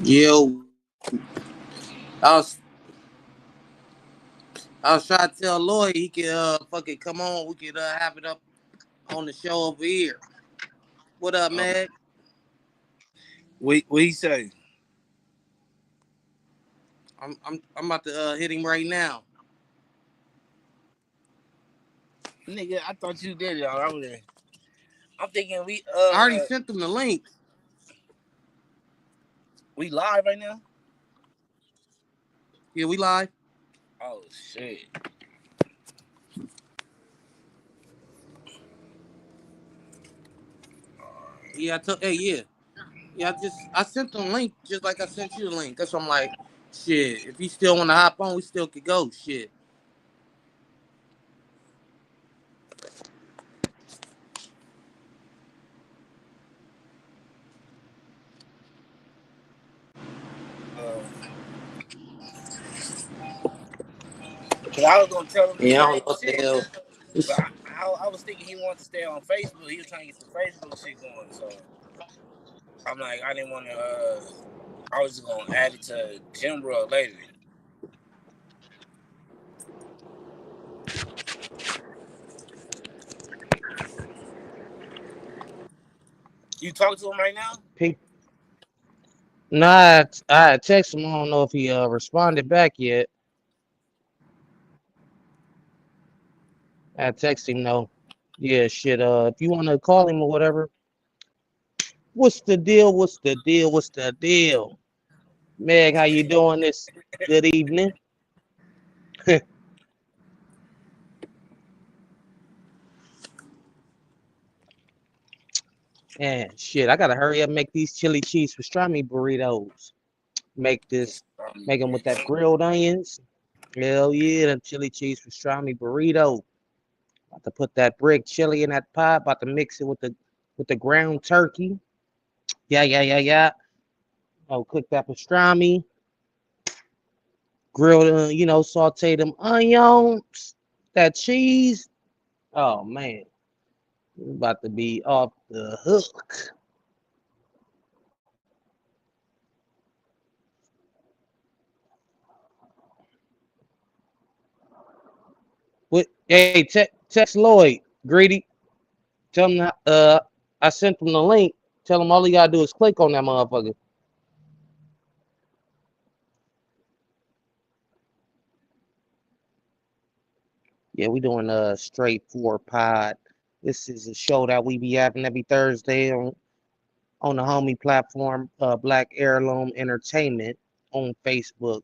Yo, I was I was trying to tell Lloyd he could fucking come on. We could have it up on the show over here. What up, Oh, Meg? what he say? I'm about to hit him right now. Nigga, I thought you did it already. I'm thinking I already sent him the link. we live right now. Yeah, we live. Oh shit. Yeah, I took. Hey, yeah, yeah. I sent him the link just like I sent you the link. That's why I'm like, shit. If he still want to hop on, we still could go. Shit. Uh, Cause I was gonna tell him the Yeah, I don't same know what the shit, hell. but I was thinking he wanted to stay on Facebook. He was trying to get the Facebook shit going, so I'm like, I didn't want to. I was just gonna add it to Gym World later. You talking to him right now? Pe- Nah, I text him. I don't know if he responded back yet. I text him no. Yeah, shit. If you want to call him or whatever, what's the deal? What's the deal? What's the deal? Meg, how you doing this good evening? And shit, I gotta hurry up and make these chili cheese pastrami burritos. Make this, make them with that grilled onions. Hell yeah, them chili cheese pastrami burrito. About to put that brick chili in that pot. About to mix it with the ground turkey. Yeah, yeah, yeah, yeah. Oh, cook that pastrami. Grilled, saute them onions. That cheese. Oh man, we about to be off the hook. What? Hey, text Lloyd, greedy. Tell him that, I sent him the link. Tell him all he gotta do is click on that motherfucker. Yeah, we doing a Str8 pod. This is a show that we be having every Thursday on the homie platform, Black Heirloom Entertainment on Facebook.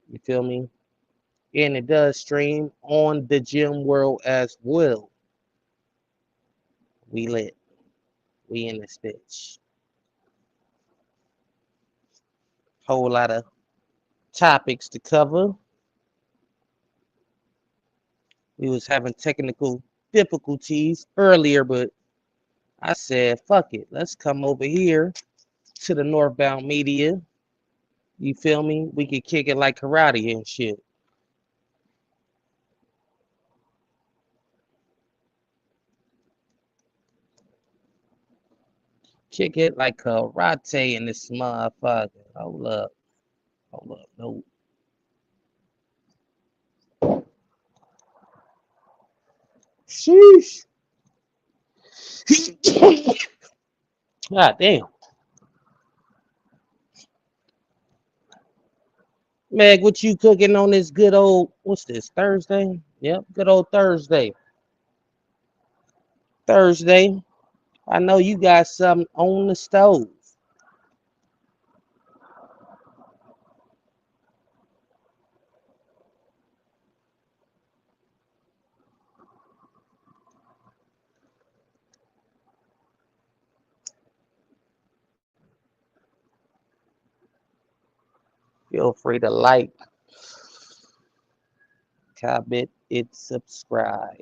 You feel me? And it does stream on the Gym World as well. We lit. We in this bitch. Whole lot of topics to cover. We was having technical difficulties earlier, but I said, fuck it. Let's come over here to the Northbound Media. You feel me? We could kick it like karate and shit. Kick it like karate in this motherfucker. Hold up. Hold up. No. Sheesh. God damn. Meg, what you cooking on this good old, what's this, Thursday? Yep, good old Thursday. Thursday. I know you got something on the stove. Feel free to like, comment, and subscribe.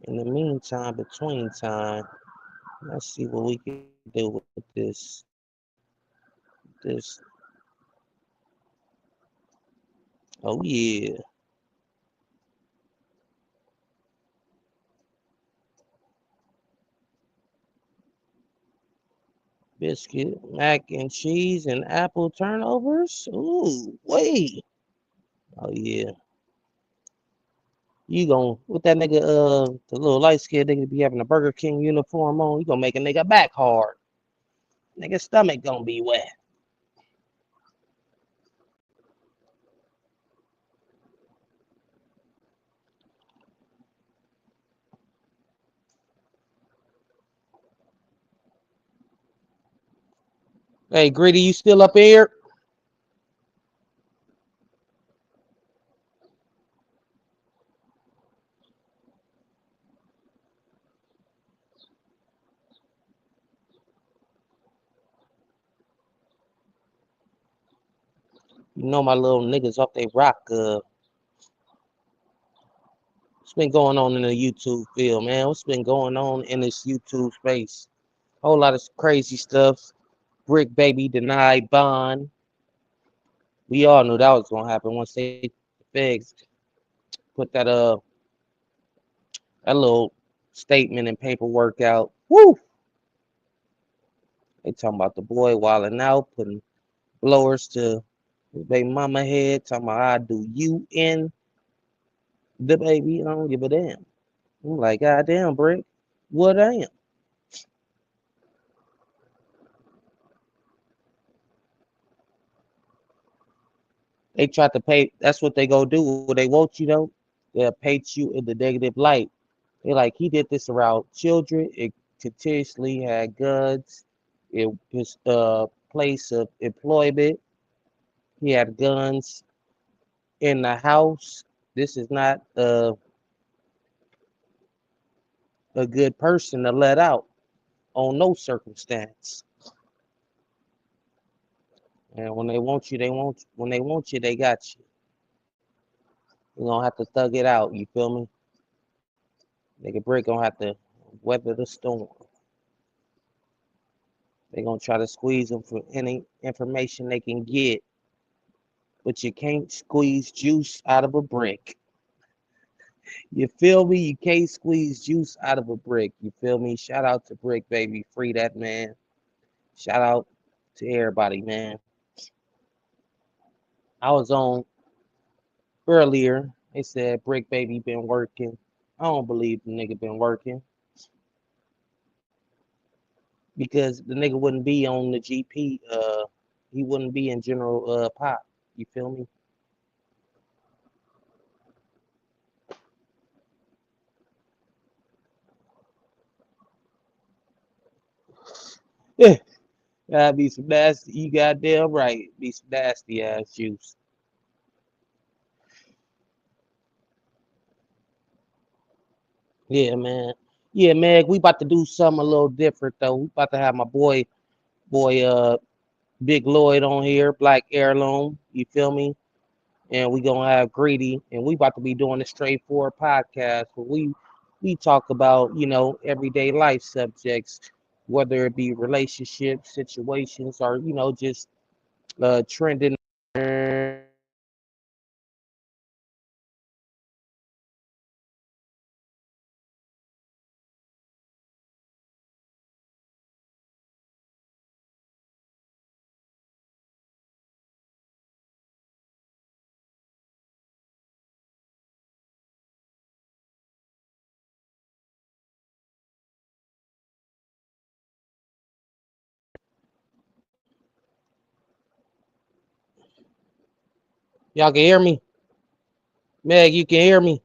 In the meantime, between time, let's see what we can do with this Oh yeah. Biscuit, mac and cheese, and apple turnovers. Ooh, wait. Oh yeah. You gon' with that nigga, the little light skinned nigga be having a Burger King uniform on, you gonna make a nigga back hard. Nigga stomach gonna be wet. Hey, Gritty, you still up here? You know my little niggas off they rock. What's been going on in the YouTube field, man? What's been going on in this YouTube space? Whole lot of crazy stuff. Brick Baby denied bond. We all knew that was gonna happen once they the feds put that little statement and paperwork out. Woo! They talking about the boy wilding out, putting blowers to his baby mama head, talking about I do you in the baby. I don't give a damn. I'm like, God damn, Brick. What I am. They tried to pay. That's what they go do. They want you though. They'll paint you in the negative light. They like he did this around children. It continuously had guns. It was a place of employment. He had guns in the house. This is not a good person to let out on no circumstance. And when they want you, they want you. When they want you, they got you. You gonna have to thug it out. You feel me? Nigga Brick gonna have to weather the storm. They gonna try to squeeze them for any information they can get, but you can't squeeze juice out of a brick. You feel me? You can't squeeze juice out of a brick. You feel me? Shout out to Brick Baby, free that man. Shout out to everybody, man. I was on earlier. They said Brick Baby been working. I don't believe the nigga been working because the nigga wouldn't be on the GP. He wouldn't be in general pop. You feel me? Yeah, that'd be some nasty. You goddamn right. Be some nasty ass juice. Yeah, man. Yeah, man. We about to do something a little different though. We about to have my boy, Big Lloyd on here, Black Heirloom. You feel me? And we gonna have Greedy, and we about to be doing a straightforward podcast where we talk about everyday life subjects, whether it be relationships, situations, or just trending. Y'all can hear me, Meg? You can hear me?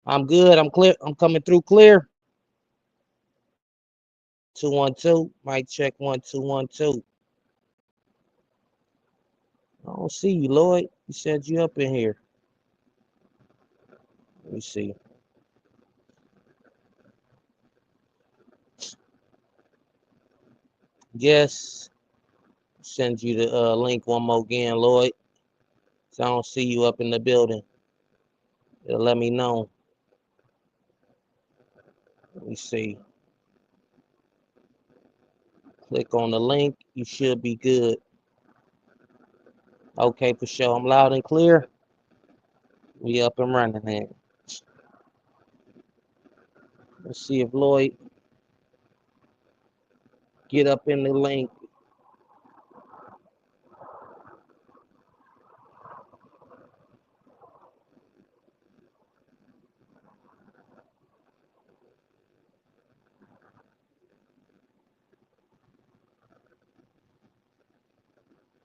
I'm good. I'm clear. I'm coming through clear. 212. Mic check 1 2 1 2. I don't see you, Lloyd. You said you up in here. Let me see. Yes. Send you the link one more again, Lloyd. So I don't see you up in the building. It'll let me know. Let me see. Click on the link. You should be good. Okay, for sure. I'm loud and clear. We up and running here. Let's see if Lloyd get up in the link.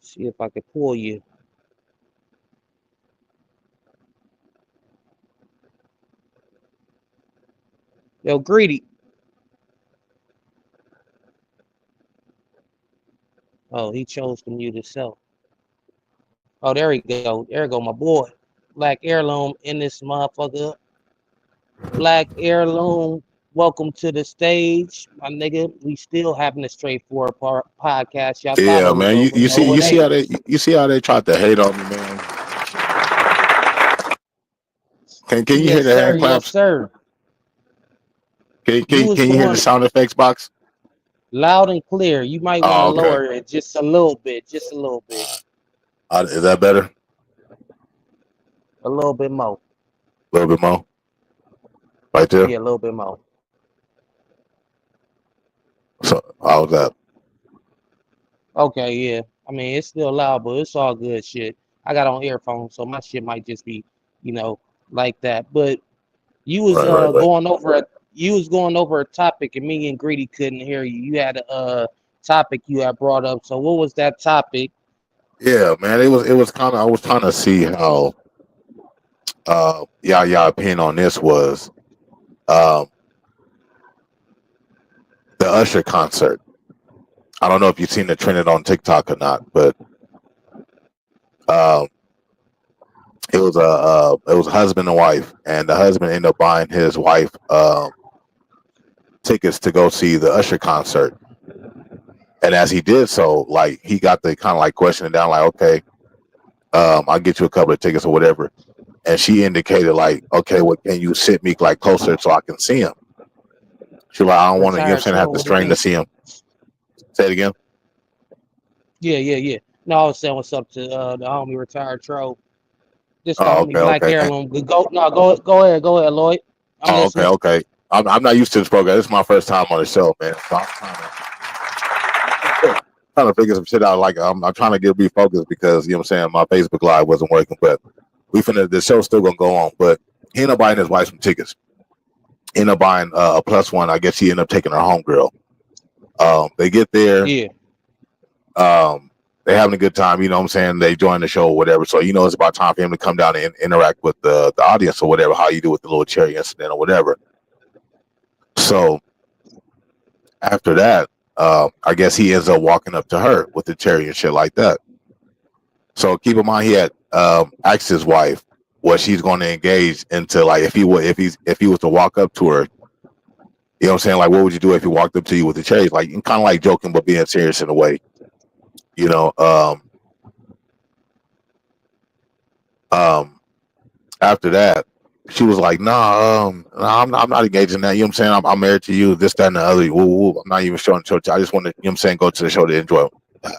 See if I can pull you. Yo, Greedy. Oh, he chose to mute himself. Oh, there he go. There go my boy. Black Heirloom in this motherfucker. Black Heirloom, welcome to the stage, my nigga. We still having a straightforward podcast. Y'all thought Yeah, it was man. You, over. you see No, you it see ain't. how they tried to hate on me, man. Can you hear Yes, the hand sir. Yes, claps? sir. Can You was can you hear the going sound effects box? loud and clear. You might want to Oh, okay. lower it just a little bit. Just a little bit. Is that better? A little bit more. A little bit more, right there. Yeah, a little bit more. So how's that? Okay, yeah. I mean, it's still loud, but it's all good shit. I got on earphones, so my shit might just be, you know, like that. But you was Right. going over a topic, and me and Greedy couldn't hear you. You had a topic you had brought up. So what was that topic? Yeah, man. It was kind of I was trying to see how y'all opinion on this was um the Usher concert. I don't know if you've seen it trended on TikTok or not, but um it was a husband and wife, and the husband ended up buying his wife tickets to go see the Usher concert. And as he did so, like he got the kind of like questioning down, like, okay, I'll get you a couple of tickets or whatever. And she indicated, like, okay, well, can you sit me like closer so I can see him? She's like, I don't want to, you know what I'm Retired saying, have troll. to What it strain to do? see him. Say it again. Yeah. No, I was saying what's up to the homie retired troll. Just the Oh, homie okay, Black okay. Heirloom. Go no, go ahead, Lloyd. I'm Oh, okay, listening. okay. I'm not used to this program. This is my first time on the show, man. So I'm trying to figure some shit out. Like I'm trying to get refocused because you know what I'm saying, my Facebook Live wasn't working, but the show's still gonna go on. But he ended up buying his wife some tickets. Ended up buying a plus one. I guess he ended up taking her homegirl. They get there. Yeah. They're having a good time. You know what I'm saying? They join the show or whatever. So you know it's about time for him to come down and interact with the audience or whatever. How you do with the little cherry incident or whatever. So after that, I guess he ends up walking up to her with the cherry and shit like that. So keep in mind he had asked his wife what she's going to engage into, like if he was to walk up to her, you know what I'm saying, like what would you do if he walked up to you with the cherries, like kind of like joking but being serious in a way, you know. After that, she was like, "Nah, I'm not engaged in that. You know what I'm saying? I'm married to you. This, that, and the other. Woo, woo. I'm not even showing the show. I just want to, you know what I'm saying, go to the show to enjoy,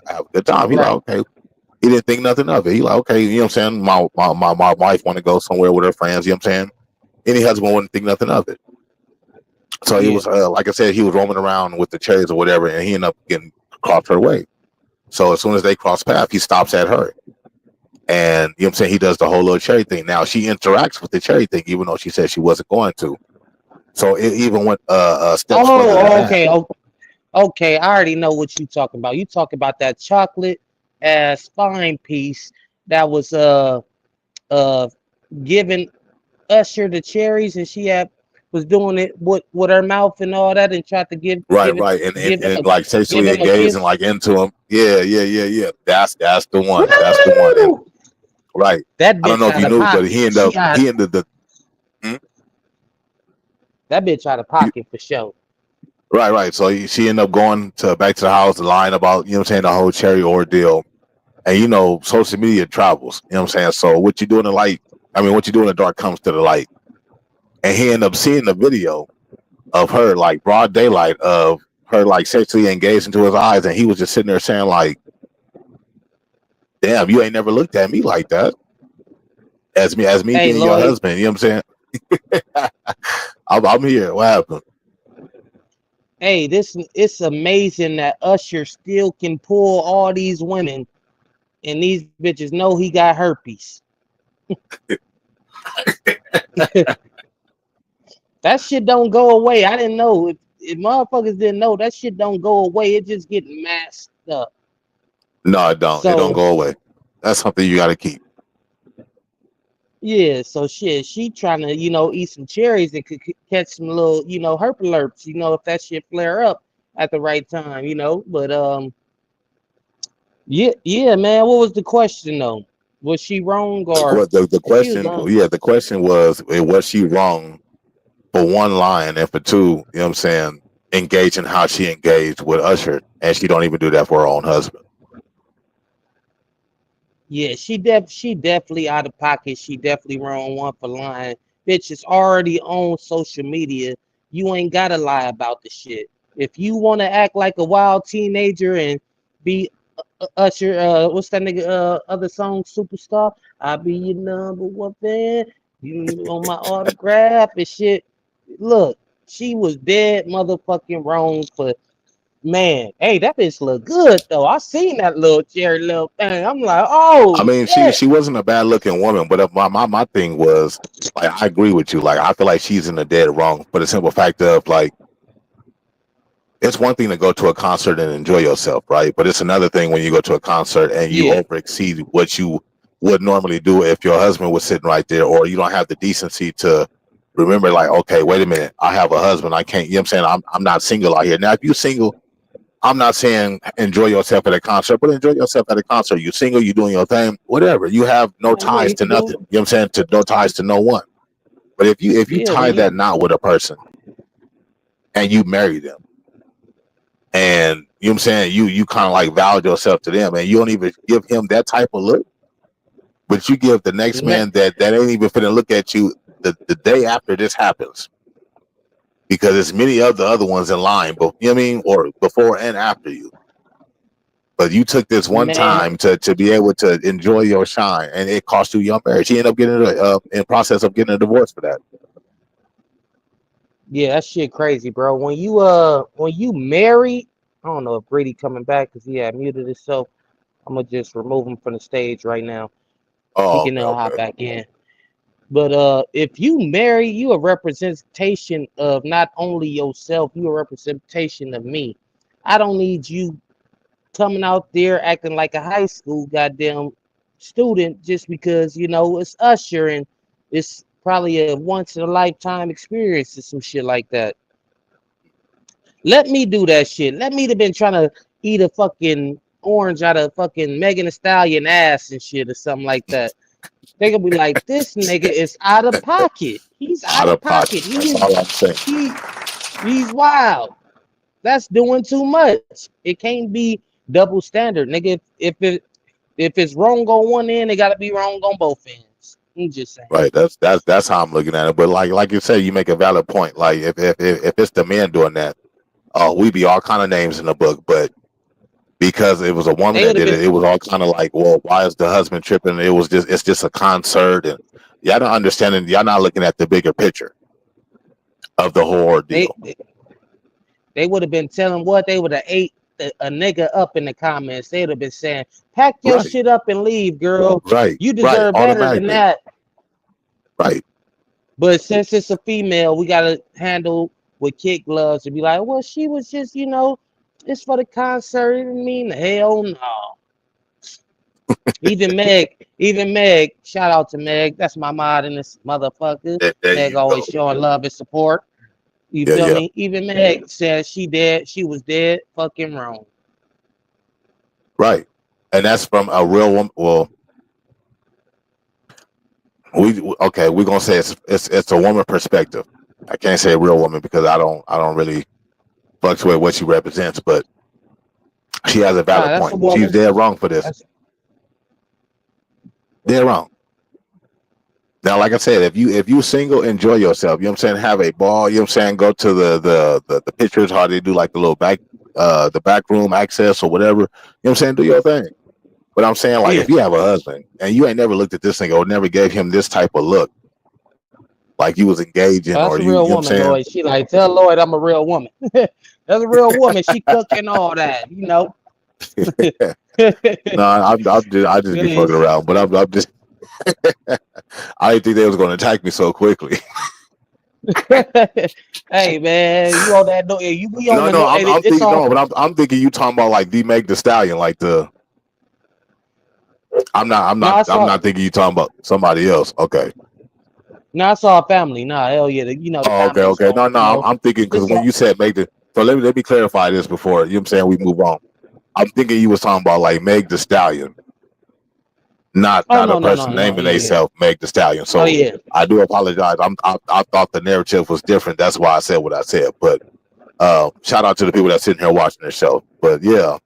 have a good time." He like, Right. okay. He didn't think nothing of it. He like, okay, you know what I'm saying? My wife want to go somewhere with her friends. You know what I'm saying? Any husband wouldn't think nothing of it. So he Yeah. was, like I said, he was roaming around with the cherries or whatever, and he ended up getting crossed her way. So as soon as they cross paths, he stops at her. And you know what I'm saying? He does the whole little cherry thing. Now she interacts with the cherry thing, even though she said she wasn't going to. So it even went steps further than that. Okay. Okay. I already know what you talking about. You talking about that chocolate ass spine piece that was uh giving Usher the cherries, and she had was doing it with her mouth and all that, and tried to Right. give him And like give sexually him a engaged and kiss. like into him. Yeah. That's the one. That's the one. And Woo! right. That I don't bitch know if out you of knew, but pocket. She got he ended the hmm? that bitch out of you, pocket for sure. right. So she ended up going to back to the house, lying about, you know what I'm saying, the whole cherry ordeal. And you know, social media travels. You know what I'm saying? So what you do in the light, I mean, what you do in the dark comes to the light. And he ended up seeing the video of her, like broad daylight, of her like sexually engaged into his eyes, and he was just sitting there saying like, "Damn, you ain't never looked at me like that as me Hey, being your Lloyd. husband." You know what I'm saying? I'm here. What happened? Hey, this it's amazing that Usher still can pull all these women, and these bitches know he got herpes. That shit don't go away. I didn't know. If motherfuckers didn't know, that shit don't go away. It just get masked up. No, it don't. It don't So go away. That's something you got to keep. yeah, so shit, she trying to, eat some cherries and could catch some little, herpalurps, if that shit flare up at the right time. But yeah, yeah, man. What was the question though? Was she wrong or The if she was question, wrong? yeah, the question was she wrong for one line, and for two, you know what I'm saying, engaging how she engaged with Usher, and she don't even do that for her own husband. Yeah, she definitely out of pocket. She definitely wrong one for lying. Bitch, it's already on social media. You ain't gotta lie about the shit. If you want to act like a wild teenager and be Usher, what's that nigga other song, Superstar? I'll be your number one fan. You on my autograph and shit. Look, she was dead motherfucking wrong for. Man, hey, that bitch look good though. I seen that little cherry little thing. I'm like, I oh mean, shit. she wasn't a bad looking woman, but my thing was like, I agree with you. Like, I feel like she's in the dead wrong for the simple fact of like, it's one thing to go to a concert and enjoy yourself, right? But it's another thing when you go to a concert and you Yeah, over exceed what you would normally do if your husband was sitting right there, or you don't have the decency to remember, like, okay, wait a minute, I have a husband. I can't, you know what I'm saying? I'm not single out here. Now, if you're single, I'm not saying enjoy yourself at a concert, but enjoy yourself at a concert. You're single, you're doing your thing, whatever. You have no yeah, ties you to can nothing. do. You know what I'm saying? To no ties to no one. But if you Yeah, tie when that you, knot with a person and you marry them, and you know what I'm saying, you kind of like vowed yourself to them, and you don't even give him that type of look, but you give the next ma- man that ain't even finna look at you the day after this happens, because there's many of the other ones in line, but you know what I mean, or before and after you. But you took this one man, time to be able to enjoy your shine, and it cost you your marriage. He ended up getting in process of getting a divorce for that. yeah, that shit crazy, bro. When you married, I don't know if Brady coming back because he had muted himself. I'm gonna just remove him from the stage right now. He Oh, can okay, hop okay, back in. But if you marry, you a representation of not only yourself, you a representation of me. I don't need you coming out there acting like a high school goddamn student just because it's Usher and it's probably a once in a lifetime experience or some shit like that. Let me do that shit. Let me have been trying to eat a fucking orange out of fucking Megan Thee Stallion ass and shit or something like that. They gonna be like, this nigga is out of pocket. He's out out of of pocket. pocket. That's all I'm saying. He he's wild. That's doing too much. It can't be double standard, nigga. If it's wrong on one end, it gotta be wrong on both ends. I'm just saying. Right. That's how I'm looking at it. But like you said, you make a valid point. Like if it's the man doing that, we be all kind of names in the book. But because it was a woman They would that have did been it, it was all kind of like, well, why is the husband tripping? It's just a concert, and y'all not understanding. Y'all not looking at the bigger picture of the whole they ordeal. they would have been telling what they would have ate a nigga up in the comments. They would have been saying, "Pack your Right. shit up and leave, girl. Right. You Right. deserve better than Automatically. that." Right. But since it's a female, we gotta handle with kid gloves and be like, "Well, she was just, it's for the concert." It didn't mean hell no. Even Meg, shout out to Meg. That's my mod in this motherfucker. There Meg you always go. showing love and support. You Yeah. feel Yeah. me? Even Meg said she was dead fucking wrong. Right. And that's from a real woman. Well, okay. We're gonna say it's a woman perspective. I can't say a real woman because I don't really fluctuate what she represents, but she has a Nah, valid that's a point. She's woman. dead wrong for this. That's Dead wrong. Now, like I said, if you single, enjoy yourself. You know what I'm saying? Have a ball. You know what I'm saying? Go to the pictures, how they do like the little the back room access or whatever. You know what I'm saying? Do your thing. But I'm saying, like, Yeah, if you have a husband and you ain't never looked at this thing or never gave him this type of look, like you was engaging that's or a you real know what I'm woman, saying? Lloyd. She like, tell Lloyd I'm a real woman. That's a real woman. She cooking all that, you know. No, I just be fucking Yes. around. But I'm just I didn't think they was going to attack me so quickly. Hey man, you on that? No, you be on No, the no, no. I'm It's thinking all. no, but I'm thinking you talking about like the Meg the Stallion, like the. No, I I'm saw. not thinking you talking about somebody else. Okay. No, I saw a family. Nah, hell yeah. You know the Oh, okay, family's okay. gonna. No, You no, know, I'm thinking because it's when all. you said Meg the, so let me clarify this before you know what I'm saying we move on. I'm thinking you was talking about like Meg the Stallion, Oh not a no, no, person no, no. naming Yeah, yeah. themselves Meg the Stallion. Oh So yeah. I do apologize. I thought the narrative was different. That's why I said what I said. But shout out to the people that's sitting here watching the show. But yeah,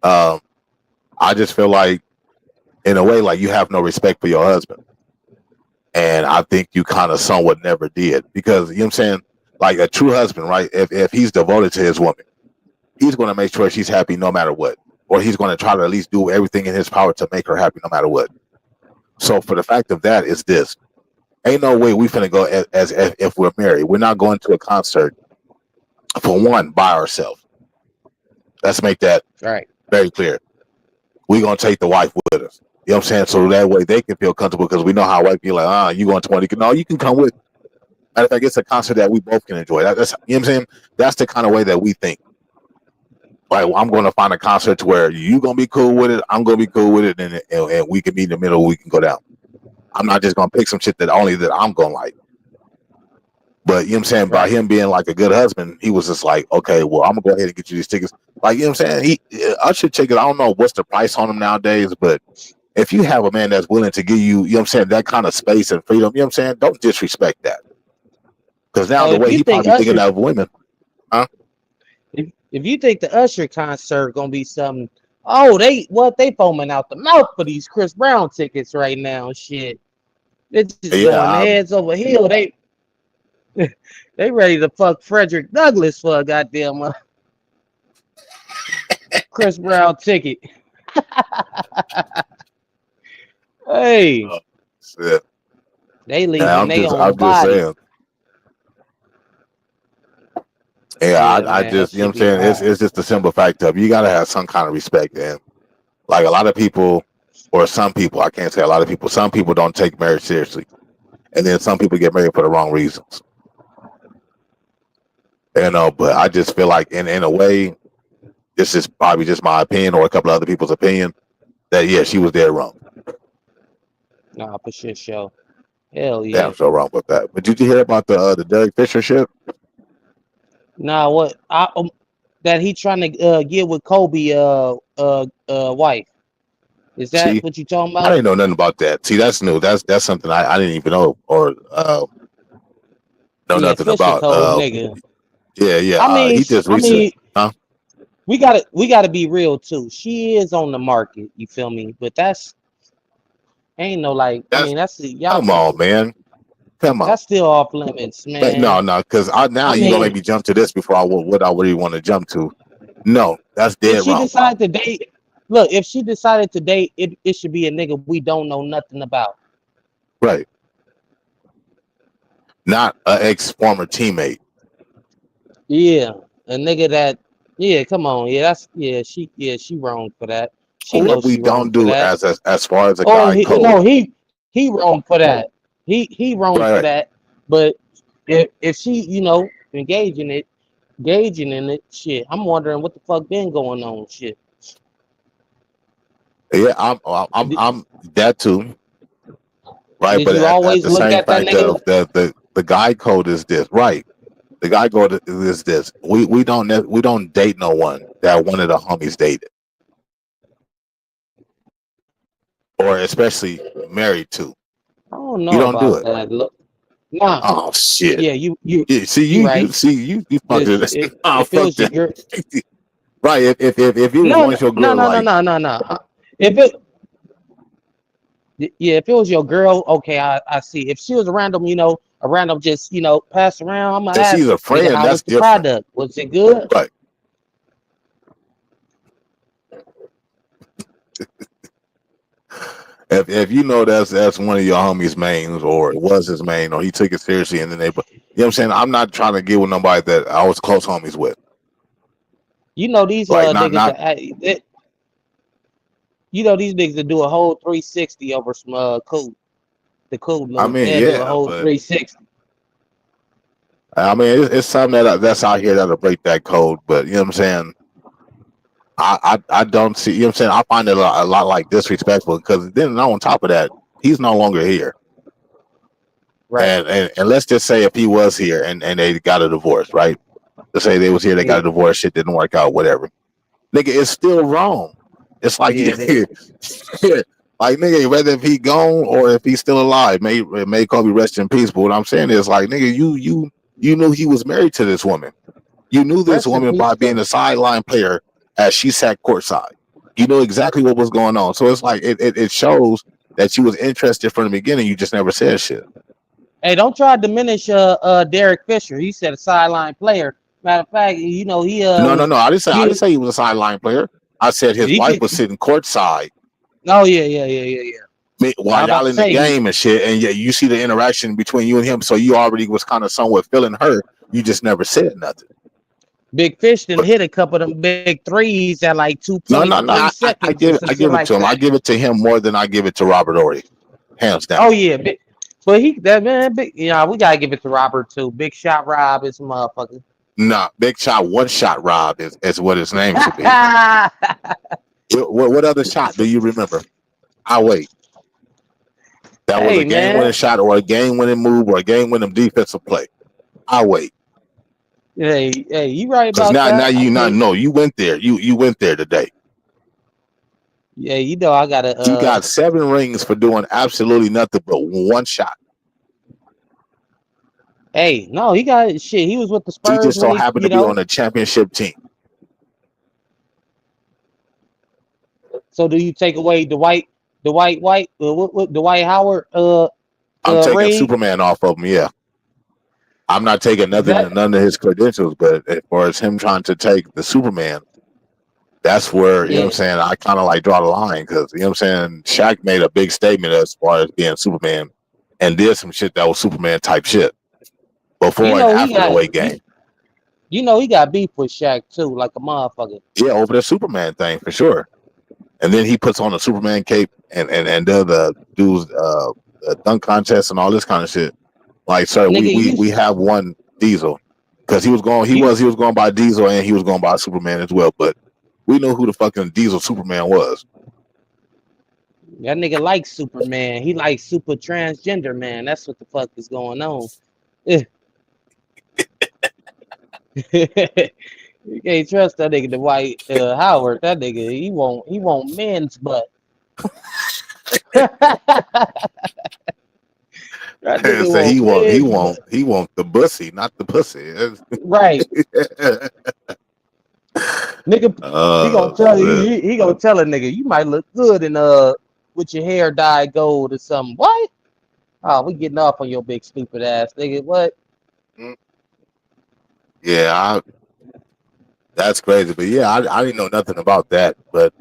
um, I just feel like in a way like you have no respect for your husband, and I think you kind of somewhat never did because you know what I'm saying. Like a true husband, right? If he's devoted to his woman, he's going to make sure she's happy no matter what, or he's going to try to at least do everything in his power to make her happy no matter what. So for the fact of that is this: ain't no way we finna go as if we're married. We're not going to a concert for one by ourselves. Let's make that Right. very clear. We're gonna take the wife with us. You know what I'm saying? So that way they can feel comfortable because we know how white people are like, you going to 20? No, you can come with. Matter of fact, it's a concert that we both can enjoy. That's you know what I'm saying. That's the kind of way that we think. Like, well, I'm going to find a concert to where you gonna be cool with it, I'm gonna be cool with it, and we can meet in the middle. We can go down. I'm not just gonna pick some shit that only that I'm gonna like. But you know what I'm saying? By Right. him being like a good husband, he was just like, okay, well, I'm gonna go ahead and get you these tickets. Like, you know what I'm saying? Usher tickets, I don't know what's the price on them nowadays, but if you have a man that's willing to give you, you know what I'm saying, that kind of space and freedom, you know what I'm saying? Don't disrespect that. Because now Oh, the if way you he think probably thinking Usher, of women, huh? if you think the Usher concert gonna be something, oh they foaming out the mouth for these Chris Brown tickets right now. Shit, they're just Yeah, going heads over heel. They ready to fuck Frederick Douglass for a goddamn Chris Brown ticket. Hey, shit. they Yeah, leaving their own I'm just body. saying. Yeah, Yeah, I man, that just, you know what shit I'm be saying? wild. It's just the simple fact of you got to have some kind of respect. And like a lot of people, or some people, I can't say a lot of people, some people don't take marriage seriously. And then some people get married for the wrong reasons. You know, but I just feel like in a way, this is probably just my opinion or a couple of other people's opinion that, yeah, she was dead wrong. Nah, for shit show. Hell Yeah, yeah. I'm so wrong with that. But did you hear about the Derek Fisher shit? Nah, what that he trying to get with Kobe wife. Is that See, what you talking I about? didn't know nothing about that. See, that's new. That's something I didn't even know or know Yeah, nothing Fisher about. cold nigga. Yeah, yeah. I mean, He just I recently, mean, huh? we gotta be real too. She is on the market. You feel me? But that's ain't no like. I That's mean, that's y'all. come on, man. Come on. That's still off limits, But man. no, no, because I now I you gonna make mean, me jump to this before what I really want to jump to. No, that's if dead she wrong. decided to date, look, if she decided to date, it should be a nigga we don't know nothing about. Right. Not an ex former teammate. Yeah, a nigga that. Yeah, come on. Yeah, that's she wrong for that. She What knows we she wrong don't for do that. as far as a Oh, guy he code. no he wrong for that. He wrong Right, for right. that. But if she engaging in it, shit, I'm wondering what the fuck been going on, shit. Yeah, Did, I'm that too. Right, did but you at always the look same at that fact nigga? of the guy code is this. Right. The guy code is this. We don't date no one that one of the homies dated. Or especially married to. I don't You know don't do about it. that. Look, nah, Oh shit. yeah, Yeah, see you you right. see you fucked If it. Oh if it fuck was that. your Right. If it was no once your no girl no no like no no no. If it Yeah, if it was your girl, okay, I see. If she was a random, a random just, pass around, I'm gonna If she's ask, a nigga, friend, how that's was the different. product? Was it good? Right. If you know that's one of your homies' mains, or it was his main, or he took it seriously, and then you know what I'm saying. I'm not trying to get with nobody that I was close homies with. These Like not niggas not. that these niggas that do a whole 360 over some cool, the cool I loop. mean, They'll do a yeah, whole but 360. I mean, it's something that's out here that'll break that code. But you know what I'm saying. I don't see. You know what I'm saying. I find it a lot like disrespectful because then on top of that, he's no longer here. Right. And let's just say if he was here and they got a divorce, right? Let's say they was here, they got Yeah. a divorce, shit didn't work out, whatever. Nigga, it's still wrong. It's like Yeah. like nigga, whether if he gone or if he's still alive, may Kobe rest in peace. But what I'm saying is like, nigga, you knew he was married to this woman. You knew this Rest in woman peace by being too. a sideline player as she sat courtside. You know exactly what was going on. So it's like it shows that you was interested from the beginning. You just never said shit. Hey, don't try to diminish Derek Fisher. He said a sideline player. Matter of fact, he No, no, was no. I didn't he say he was a sideline player. I said his he wife could. was sitting courtside Oh yeah. I was while about y'all to in the say, game and shit, and yeah, you see the interaction between you and him. So you already was kind of somewhat feeling her. You just never said nothing. Big Fish done But hit a couple of them big threes at like no, no, 2.3 no. I seconds or give some I shit give it like to him. I that. give it to him more than I give it to Robert Ory, hands down. Oh yeah, but that man, big, we gotta give it to Robert too. Big shot Rob is a motherfucker. Nah, Big Shot, one shot Rob is what his name should be. What other shot do you remember? I wait. That was Hey a game winning man, shot or a game winning move or a game winning defensive play. I wait. hey, you right Because about now that? I you not can't. know you went there. You went there today. Yeah, I gotta. You got 7 rings for doing absolutely nothing but one shot. Hey, no, he got shit. He was with the He Spurs just when so he, happened to be on a championship team. So do you take away Dwight Howard I'm taking ring? Superman off of him. Yeah, I'm not taking That none of his credentials, but as far as him trying to take the Superman, that's where, you know what I'm yeah. saying, I kind of like draw the line because, you know what I'm saying, Shaq made a big statement as far as being Superman and did some shit that was Superman type shit You before and know he after the got weight game. he got beef with Shaq too, like a motherfucker. Yeah, over the Superman thing for sure. And then he puts on a Superman cape and does the dudes dunk contest and all this kind of shit. Like, sir, Nigga, we have one Diesel because he you was going by Diesel and he was going by Superman as well. But we know who the fucking Diesel Superman was. that nigga likes Superman. He likes super transgender man. That's what the fuck is going on. You can't trust that nigga Dwight Howard. That nigga, he won't men's butt. that And nigga say won't men's butt. he want the bussy, not the pussy. Right. Nigga, he gonna tell you Shit. he gonna tell a nigga you might look good in with your hair dyed gold or something. What? Oh, we getting off on your big stupid ass nigga. What? Yeah, that's crazy. But yeah, I didn't know nothing about that. But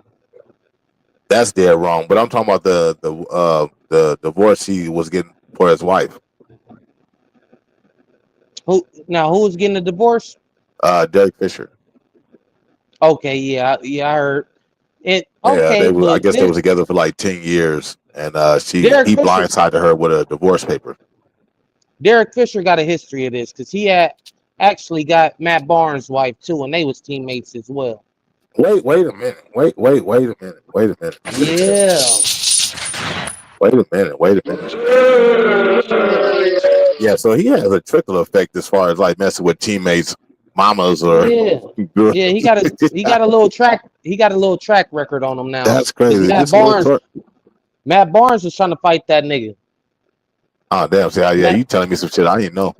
that's dead wrong. But I'm talking about the divorce he was getting for his wife, Who's getting a divorce? Derek Fisher. Okay, yeah, I heard it. Yeah, Okay, I but guess they was together for like 10 years, and Derek he Fisher blindsided her with a divorce paper. Derek Fisher got a history of this because he had actually got Matt Barnes' wife too, and they was teammates as well. Wait a minute. Wait a minute. Wait a minute. Yeah, Wait a minute. Wait a minute. Yeah, so he has a trickle effect as far as like messing with teammates, mamas, or yeah, girls. yeah. He got a little track record on him now That's because crazy. Matt Just a little Barnes twerk. Matt Barnes was trying to fight that nigga. Oh damn! See, yeah, Matt, you telling me some shit I didn't know.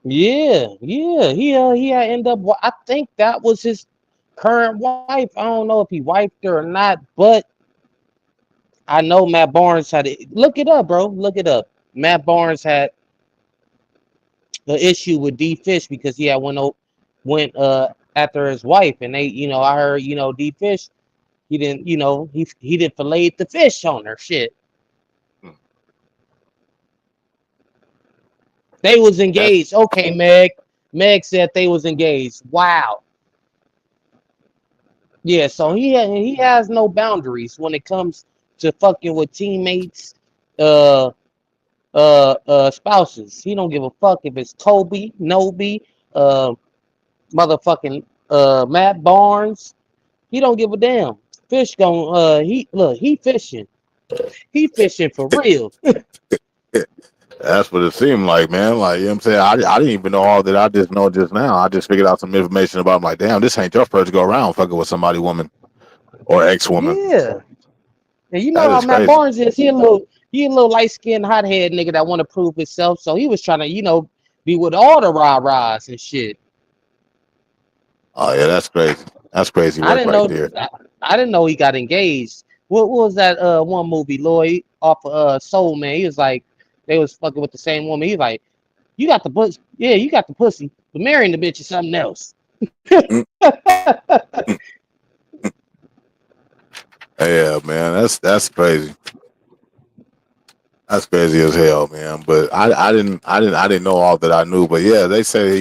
yeah. He had end up. I think that was his current wife. I don't know if he wiped her or not, but I know Matt Barnes had it. Look it up, bro. Look it up. Matt Barnes had the issue with D Fish because he had went after his wife, and they, I heard, D Fish, he didn't, he didn't fillet the fish on her shit. Hmm. They was That's engaged. Okay, Meg. Meg said they was engaged. Wow. Yeah, so he has no boundaries when it comes to fucking with teammates, uh, spouses. He don't give a fuck if it's Kobe, Nobi, uh, motherfucking Matt Barnes. He don't give a damn. Fish gon' he look, he fishing. He fishing for real. that's what it seemed like, man. Like, you know what I'm saying? I didn't even know all that I just know just now. I just figured out some information about. I'm like, damn, this ain't your first go around fucking with somebody woman or ex woman. Yeah. And you know That how is Matt crazy. Barnes is. He a little light skinned hothead nigga that want to prove himself. So he was trying to, be with all the rah-rahs and shit. Oh yeah, that's crazy. That's crazy I work didn't right know there. I didn't know he got engaged. What was that one movie, Lloyd, off of Soul Man? He was like they was fucking with the same woman. He was like, you got the pussy. Yeah, you got the pussy. But marrying the bitch is something else. Mm, mm. Yeah, man, that's crazy. That's crazy as hell, man. But I didn't know all that I knew. But yeah, they say that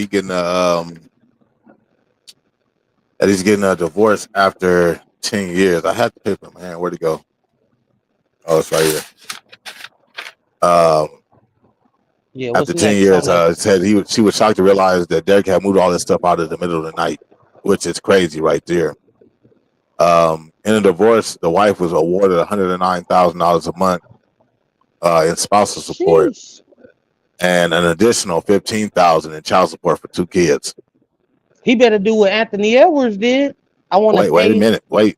he's getting a divorce after 10 years. I had the paper, man. Where'd it go? Oh, it's right here. Um, Yeah, After what's 10 next years, on that? it said she was shocked to realize that Derek had moved all this stuff out of the middle of the night, which is crazy right there. In a divorce, the wife was awarded $109,000 a month in spousal support Sheesh. and an additional 15,000 in child support for two kids. He better do what Anthony Edwards did. I want to Wait a pay. minute, wait.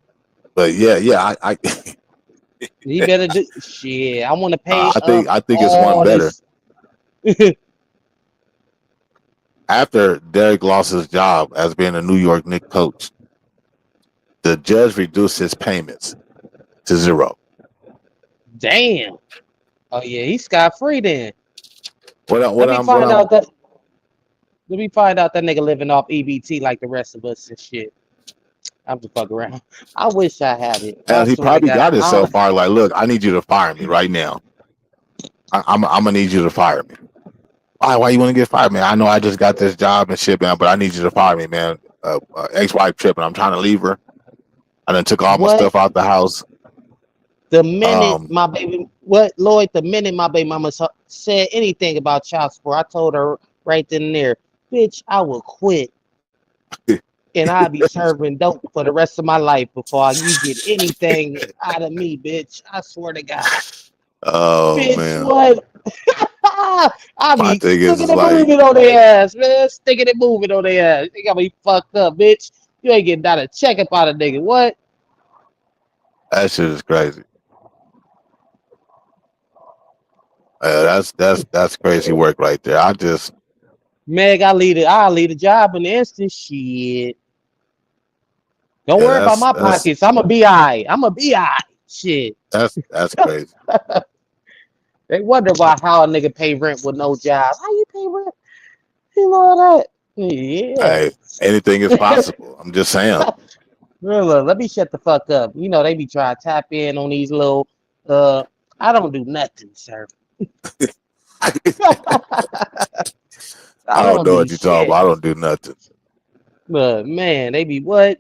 But I He better do shit. I want to pay I think it's one all better. this. After Derek lost his job as being a New York Knicks coach, the judge reduced his payments to zero. Damn. Oh yeah, he's scot free then. What I- Let what me I'm what find I'm out that let me find out that nigga living off EBT like the rest of us and shit. I'm just fuck around. I wish I had it. I he swear to probably God. got it so far. Like, look, I need you to fire me right now. I'm gonna need you to fire me. Why you want to get fired, man? I know I just got this job and shit, man, but I need you to fire me, man. Ex-wife tripping. I'm trying to leave her. I done took all my What? stuff out the house. The minute Um, my baby, what Lloyd? The minute my baby mama said anything about child support, I told her right then and there, bitch, I will quit and I'll be serving dope for the rest of my life before you get anything out of me, bitch. I swear to God, oh bitch, man, what? I my be thing sticking is and like moving on their ass, man. Sticking and moving on their ass. They got me fucked up, bitch. You ain't getting not a check up out of nigga. What? that shit is crazy. That's crazy work right there. I just Meg, I'll leave the job in the instant. Shit. Don't yeah, worry about my pockets. I'm a BI. I'm a BI. Shit. that's crazy. They wonder about how a nigga pay rent with no job. How you pay rent? You know that? Yeah. Hey, anything is possible. I'm just saying. Look, let me shut the fuck up. They be trying to tap in on these little uh I don't do nothing, sir. I I don't don't know do what you're talking shit. about. I don't do nothing. But man, they be what?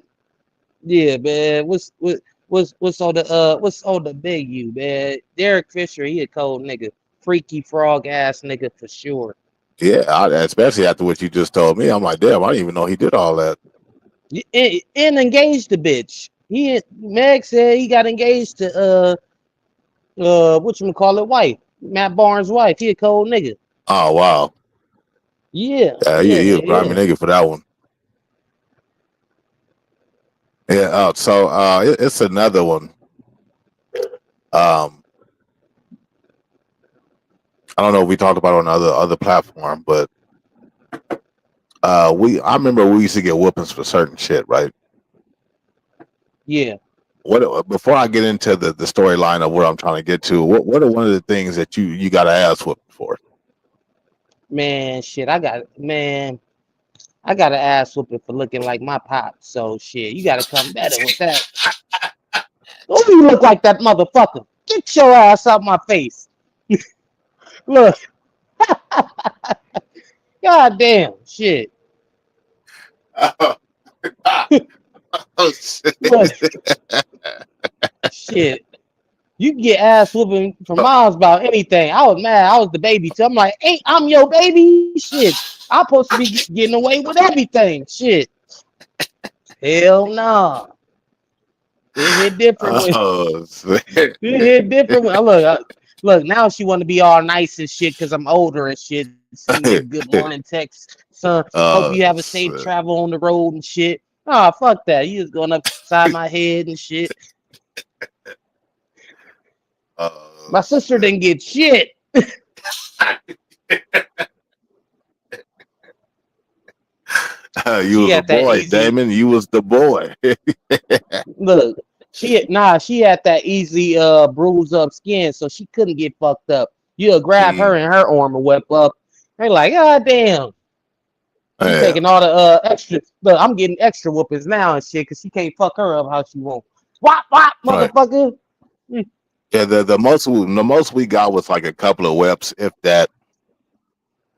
Yeah, man. What's on the menu, man? Derek Fisher, he a cold nigga. Freaky frog ass nigga for sure. Yeah, especially after what you just told me. I'm like, damn, I didn't even know he did all that. And engaged the bitch. Meg said he got engaged to what you call it, wife. Matt Barnes' wife. He a cold nigga. Oh wow. Yeah, Yeah, yeah, you a yeah, grimy yeah. nigga for that one. Yeah. So it's another one. Um, I don't know if we talked about it on other platform, but I remember we used to get whoopings for certain shit, right? Yeah. what before I get into the storyline of where I'm trying to get to, what are one of the things that you got to ask for? Man, shit, I got an ass whooping for looking like my pop. So shit, you gotta come better with that. Don't you look like that motherfucker? Get your ass out my face. Look, god damn, shit. Oh shit. Look, shit. You can get ass whooping from miles about anything. I was mad. I was the baby too. I'm like, hey, I'm your baby. Shit. I'm supposed to be getting away with everything. Shit. Hell nah. It hit different when Oh it shit. hit different when look, now she want to be all nice and shit because I'm older and shit. Send me a good morning text, son. Hope you have a safe Shit. travel on the road and shit. Ah, fuck that. You just going upside my head and shit. My sister Shit. didn't get shit. You She was a had that boy, easy Damon. You was the boy. look. She had that easy bruise up skin, so she couldn't get fucked up. You'll grab her Mm, and her arm and whip up. They like, god damn. She yeah. taking all the extra. Look, I'm getting extra whoopings now and shit because she can't fuck her up how she want. Wop, Right. motherfucker. Mm. Yeah. The most we got was like a couple of whips, if that.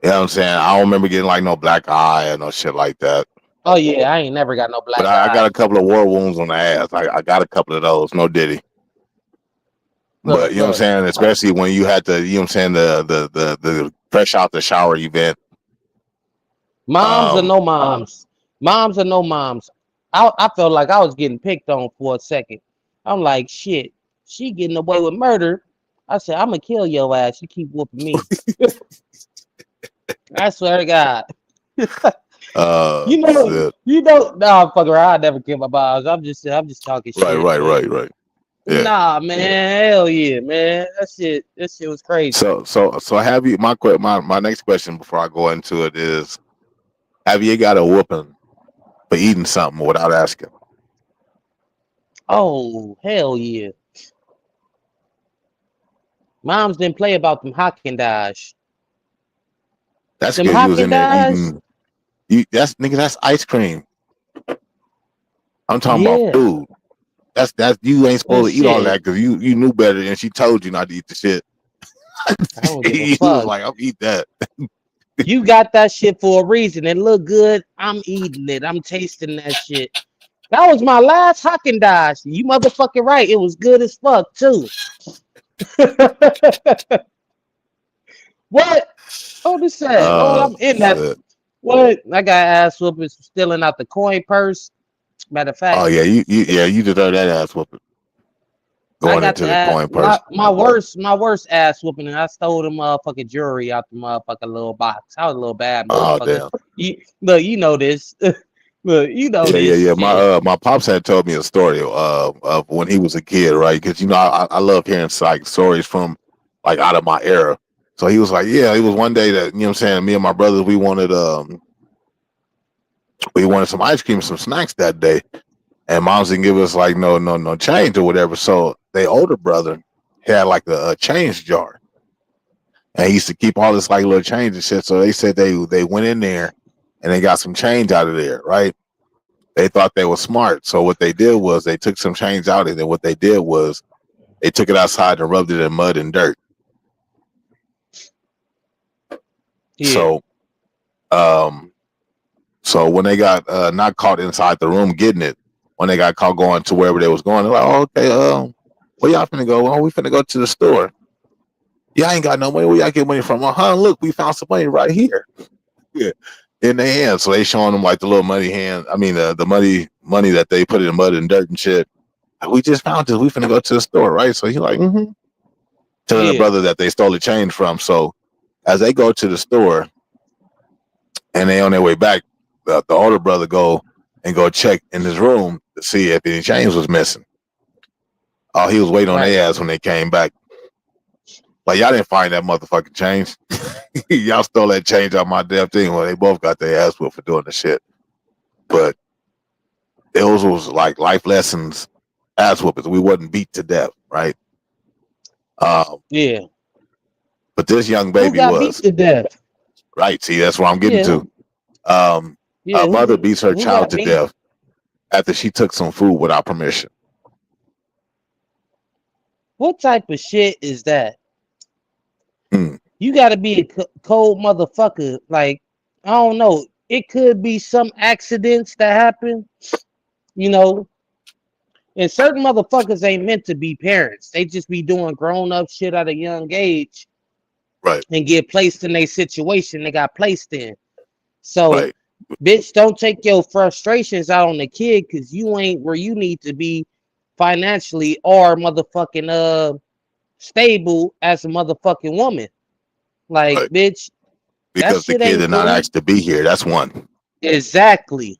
You know what I'm saying? I don't remember getting like no black eye or no shit like that. Oh yeah, I ain't never got no But black I got eye. a couple of war wounds on the ass. I got a couple of those. No diddy. But you know what I'm Look. saying? Especially when you had to, you know what I'm saying, the fresh out the shower event. Moms or Um, no moms. Moms or no moms. I felt like I was getting picked on for a second. I'm like, shit, she getting away with murder. I said, I'm gonna kill your ass. You keep whooping me. I swear to God. shit. Nah, fuck around. I never kill my balls. I'm just talking Right, shit, right, but right, right. Yeah. nah, man, hell yeah, man. That shit was crazy. So have you? My next question before I go into it is: have you got a whooping for eating something without asking? Oh, hell yeah. Moms didn't play about them Haagen-Dazs. That's Them because you was in there Haagen-Dazs? eating. That's nigga. That's ice cream. I'm talking about Yeah. food. That's you ain't That supposed to eat all shit. that because you knew better and she told you not to eat the shit. I don't give a You was fuck. like, I'll eat that. You got that shit for a reason. It look good. I'm eating it. I'm tasting that shit. That was my last Haagen-Dazs. You motherfucking right. It was good as fuck too. What? Oh, this sad. Oh, I'm in that. Shit. What? I got ass whoopings for stealing out the coin purse. Matter of Oh fact, yeah, you deserve that ass whooping I going got into the the ass, coin purse. my worst ass whooping, and I stole the motherfucking jewelry out the motherfucking little box. I was a little bad Oh motherfucker. damn. Look, you know this. Look, you know this Yeah. shit. My pops had told me a story of when he was a kid, right? Because I love hearing like stories from like out of my era. So he was like, yeah, it was one day that you know what I'm saying. Me and my brothers we wanted some ice cream, some snacks that day, and moms didn't give us like no change or whatever. So their older brother had like a change jar, and he used to keep all this like little change and shit. So they said they went in there and they got some change out of there, right? They thought they were smart. So what they did was they took some change out, and then what they did was they took it outside and rubbed it in mud and dirt. Yeah, So um so when they got not caught inside the room getting it, when they got caught going to wherever they was going, they're like, oh, okay, where y'all finna go? Oh, we finna go to the store. Yeah, I ain't got no money. Where y'all get money from? Look, we found some money right here. Yeah. In their hands. So they showing them like the little money hand. I mean the money that they put in mud and dirt and shit. We just found this. We finna go to the store, right? So he like, telling the yeah, brother that they stole the change from. So as they go to the store and they on their way back, the older brother go check in his room to see if any change was missing. Oh, he was waiting on right. their ass when they came back. Like y'all didn't find that motherfucking change. Y'all stole that change out my damn thing. Well, they both got their ass whooped for doing the shit. But those was like life lessons ass whoopings. We wasn't beat to death, right? Yeah. But this young Who baby got beat was, to death? right. See, that's what I'm getting Yeah. to. A Yeah. mother beats her Who child got to beat? death after she took some food without permission. What type of shit is that? Hmm. You got to be a cold motherfucker. Like, I don't know. It could be some accidents that happen, you know. And certain motherfuckers ain't meant to be parents. They just be doing grown up shit at a young age Right, and get placed in a situation they got placed in. So, right, bitch, don't take your frustrations out on the kid because you ain't where you need to be financially or motherfucking stable as a motherfucking woman. Like, right. bitch, that Because the shit kid ain't did not cool. ask to be here. That's one. Exactly.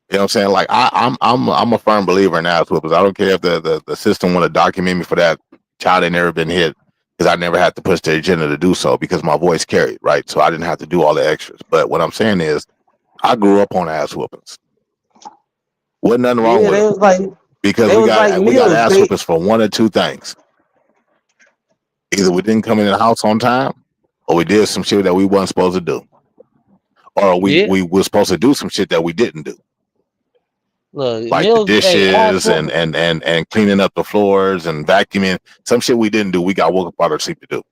You know what I'm saying? Like I'm a firm believer in ass whoopers. I don't care if the system want to document me for that. Child ain't never been hit because I never had to push the agenda to do so because my voice carried, right? So I didn't have to do all the extras. But what I'm saying is I grew up on ass whoopings. Wasn't nothing wrong Yeah, with they them was like because they was like we got meals. ass They whoopings for one or two things. Either we didn't come in the house on time or we did some shit that we wasn't supposed to do. Or yeah. we were supposed to do some shit that we didn't do. Look, Like the meals. Hey, ass dishes whooping. and cleaning up the floors and vacuuming. Some shit we didn't do. We got woke up out of sleep to do.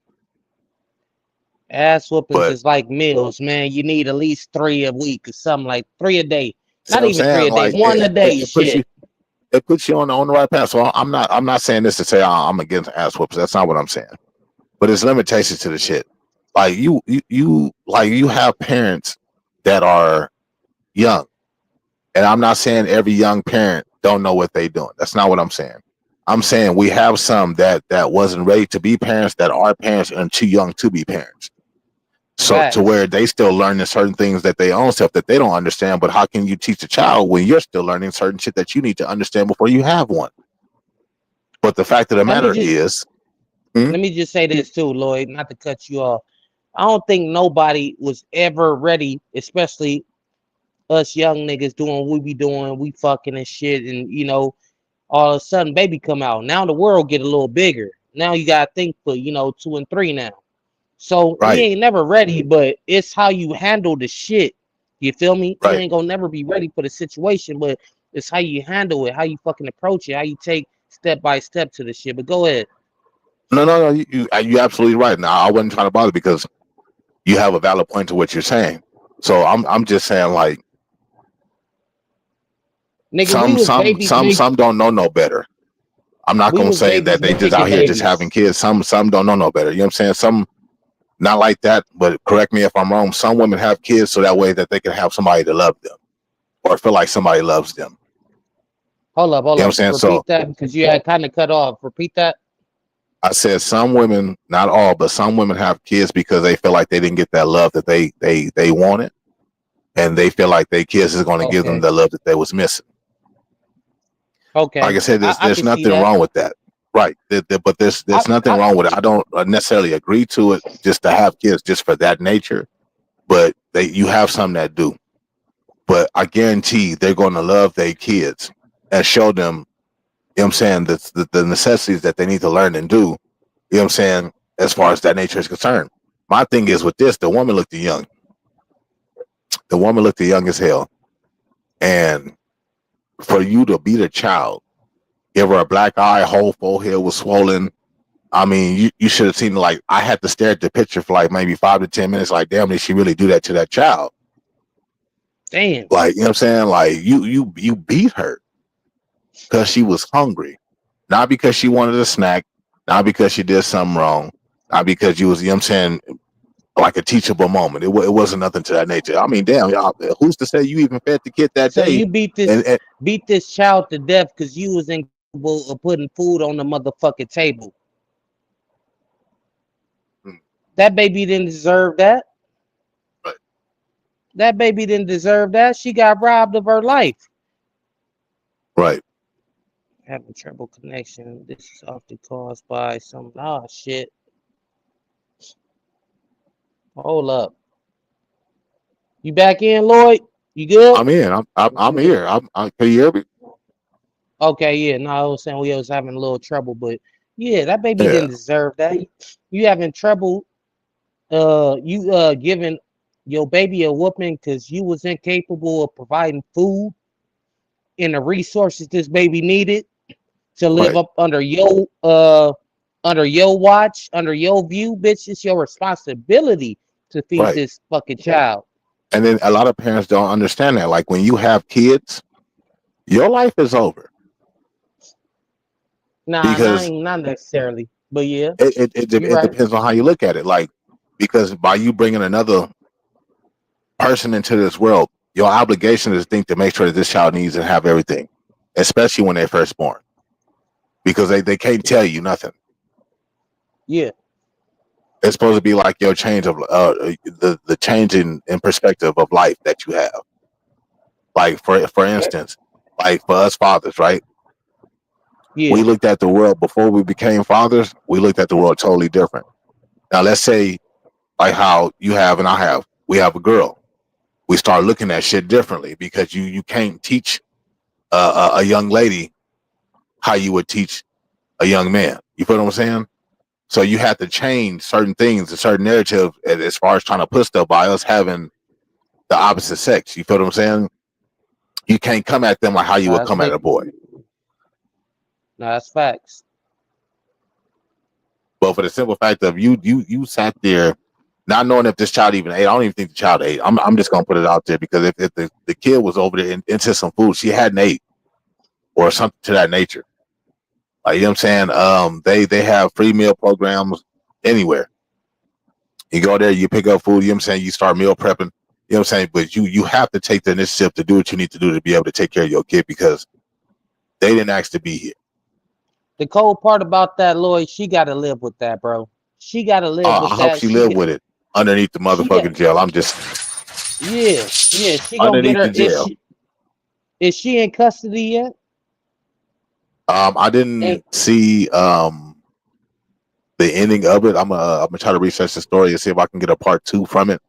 Ass whoopings But is like meals, man. You need at least 3 a week or something like 3 a day. you know Not what I'm even three saying? a day. Like One a day. Shit. it puts you on the right path. So I'm not saying this to say I'm against ass whoops. That's not what I'm saying. But there's limitations to the shit. Like you have parents that are young. And I'm not saying every young parent don't know what they're doing. That's not what I'm saying. I'm saying we have some that wasn't ready to be parents, that are parents and too young to be parents. So to Facts. where they still learning certain things that they own self that they don't understand. But how can you teach a child when you're still learning certain shit that you need to understand before you have one? But the fact of the Let me matter just is, hmm, let me just say this too, Lloyd. Not to cut you off. I don't think nobody was ever ready, especially us young niggas doing what we be doing. We fucking and shit, and all of a sudden, baby come out. Now the world get a little bigger. Now you gotta think for 2 and 3 now. So we right, ain't never ready, but it's how you handle the shit. You feel me? You right. ain't gonna never be ready for the situation, but it's how you handle it, how you fucking approach it, how you take step by step to the shit. But go ahead. No. You absolutely right. Now I wasn't trying to bother because you have a valid point to what you're saying. So I'm just saying like Nigga, we was babies make some don't know no better. I'm not we gonna was say that babies they just making out here just babies. having kids. Some don't know no better. You know what I'm saying? Some not like that, but correct me if I'm wrong. Some women have kids so that way that they can have somebody to love them or feel like somebody loves them. Hold You know what I'm up. saying? So Repeat that because you had kind of cut off. Repeat that. I said some women, not all, but some women have kids because they feel like they didn't get that love that they wanted, and they feel like their kids is going to give them Okay. the love that they was missing. Like I Okay. said, I there's can see nothing that. wrong with that, right? But I, there's nothing I wrong with it. I don't necessarily agree to it just to have kids just for that nature, but you have some that do. But I guarantee they're going to love their kids and show them, you know what I'm saying, the necessities that they need to learn and do, you know what I'm saying, as far as that nature is concerned. My thing is with this, the woman looked young. The woman looked young as hell. And for you to beat a child, give her a black eye, whole forehead was swollen. I mean, you should have seen, like, I had to stare at the picture for like maybe 5 to 10 minutes. Like, damn, did she really do that to that child? damn. Like, you know what I'm saying? Like, you beat her because she was hungry, not because she wanted a snack, not because she did something wrong, not because you was, you know what I'm saying, like a teachable moment. It wasn't nothing to that nature. I mean, damn, y'all, who's to say you even fed the kid that So day? you And beat this child to death because you was incapable of putting food on the motherfucking table. That baby didn't deserve that. right, That baby didn't deserve that. She got robbed of her life. right. Having trouble connection. This is often caused by some shit. Hold up. You back in, Lloyd? You good? I'm in. I'm here. Can you hear me? Okay, yeah. No, I was saying we was having a little trouble, but yeah, that baby Yeah, didn't deserve that. You having trouble, you giving your baby a whooping because you was incapable of providing food and the resources this baby needed to live right. up under your watch, under your view, bitch. It's your responsibility to feed Right. this fucking child. And then a lot of parents don't understand that. Like when you have kids, your life is over Nah, because not necessarily, but yeah, you it right. depends on how you look at it. Like because by you bringing another person into this world, your obligation is think to make sure that this child needs and have everything, especially when they're first born, because they can't tell you nothing. Yeah, It's supposed to be like your change of the change in perspective of life that you have. Like for instance, like for us fathers, right? yeah, We looked at the world before we became fathers. We looked at the world totally different. Now let's say like how you have and I have, we have a girl. We start looking at shit differently because you can't teach a young lady how you would teach a young man. You feel what I'm saying? So you have to change certain things, a certain narrative as far as trying to put stuff by us having the opposite sex. You feel what I'm saying? You can't come at them like how you would that's come at big. a boy. Nah, that's facts. But for the simple fact of you sat there not knowing if this child even ate. I don't even think the child ate. I'm just gonna put it out there because if the kid was over there into some food, she hadn't ate or something to that nature. Like you know what I'm saying? They have free meal programs anywhere. You go there, you pick up food, you know what I'm saying? You start meal prepping, you know what I'm saying? But you have to take the initiative to do what you need to do to be able to take care of your kid because they didn't ask to be here. The cold part about that, Lloyd, she got to live with that, bro. She got to live with I hope that. she lived with it underneath the She got, motherfucking jail. I'm just yeah, yeah. She gonna get underneath her. the jail. Is she in custody yet? I didn't And see the ending of it. I'm gonna try to research the story and see if I can get a part two from it.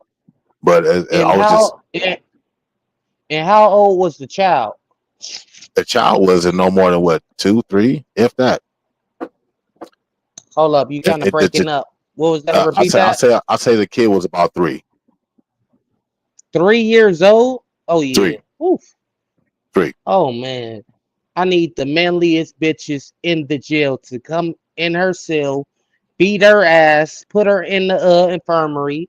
But and I was just how old was the child? the child wasn't no more than what 2, 3, if that. Hold up, you kind of breaking up. What was that? I Repeat say that. I say the kid was about 3, 3 years old. Oh yeah. 3, Oof. 3. Oh man. I need the manliest bitches in the jail to come in her cell, beat her ass, put her in the infirmary.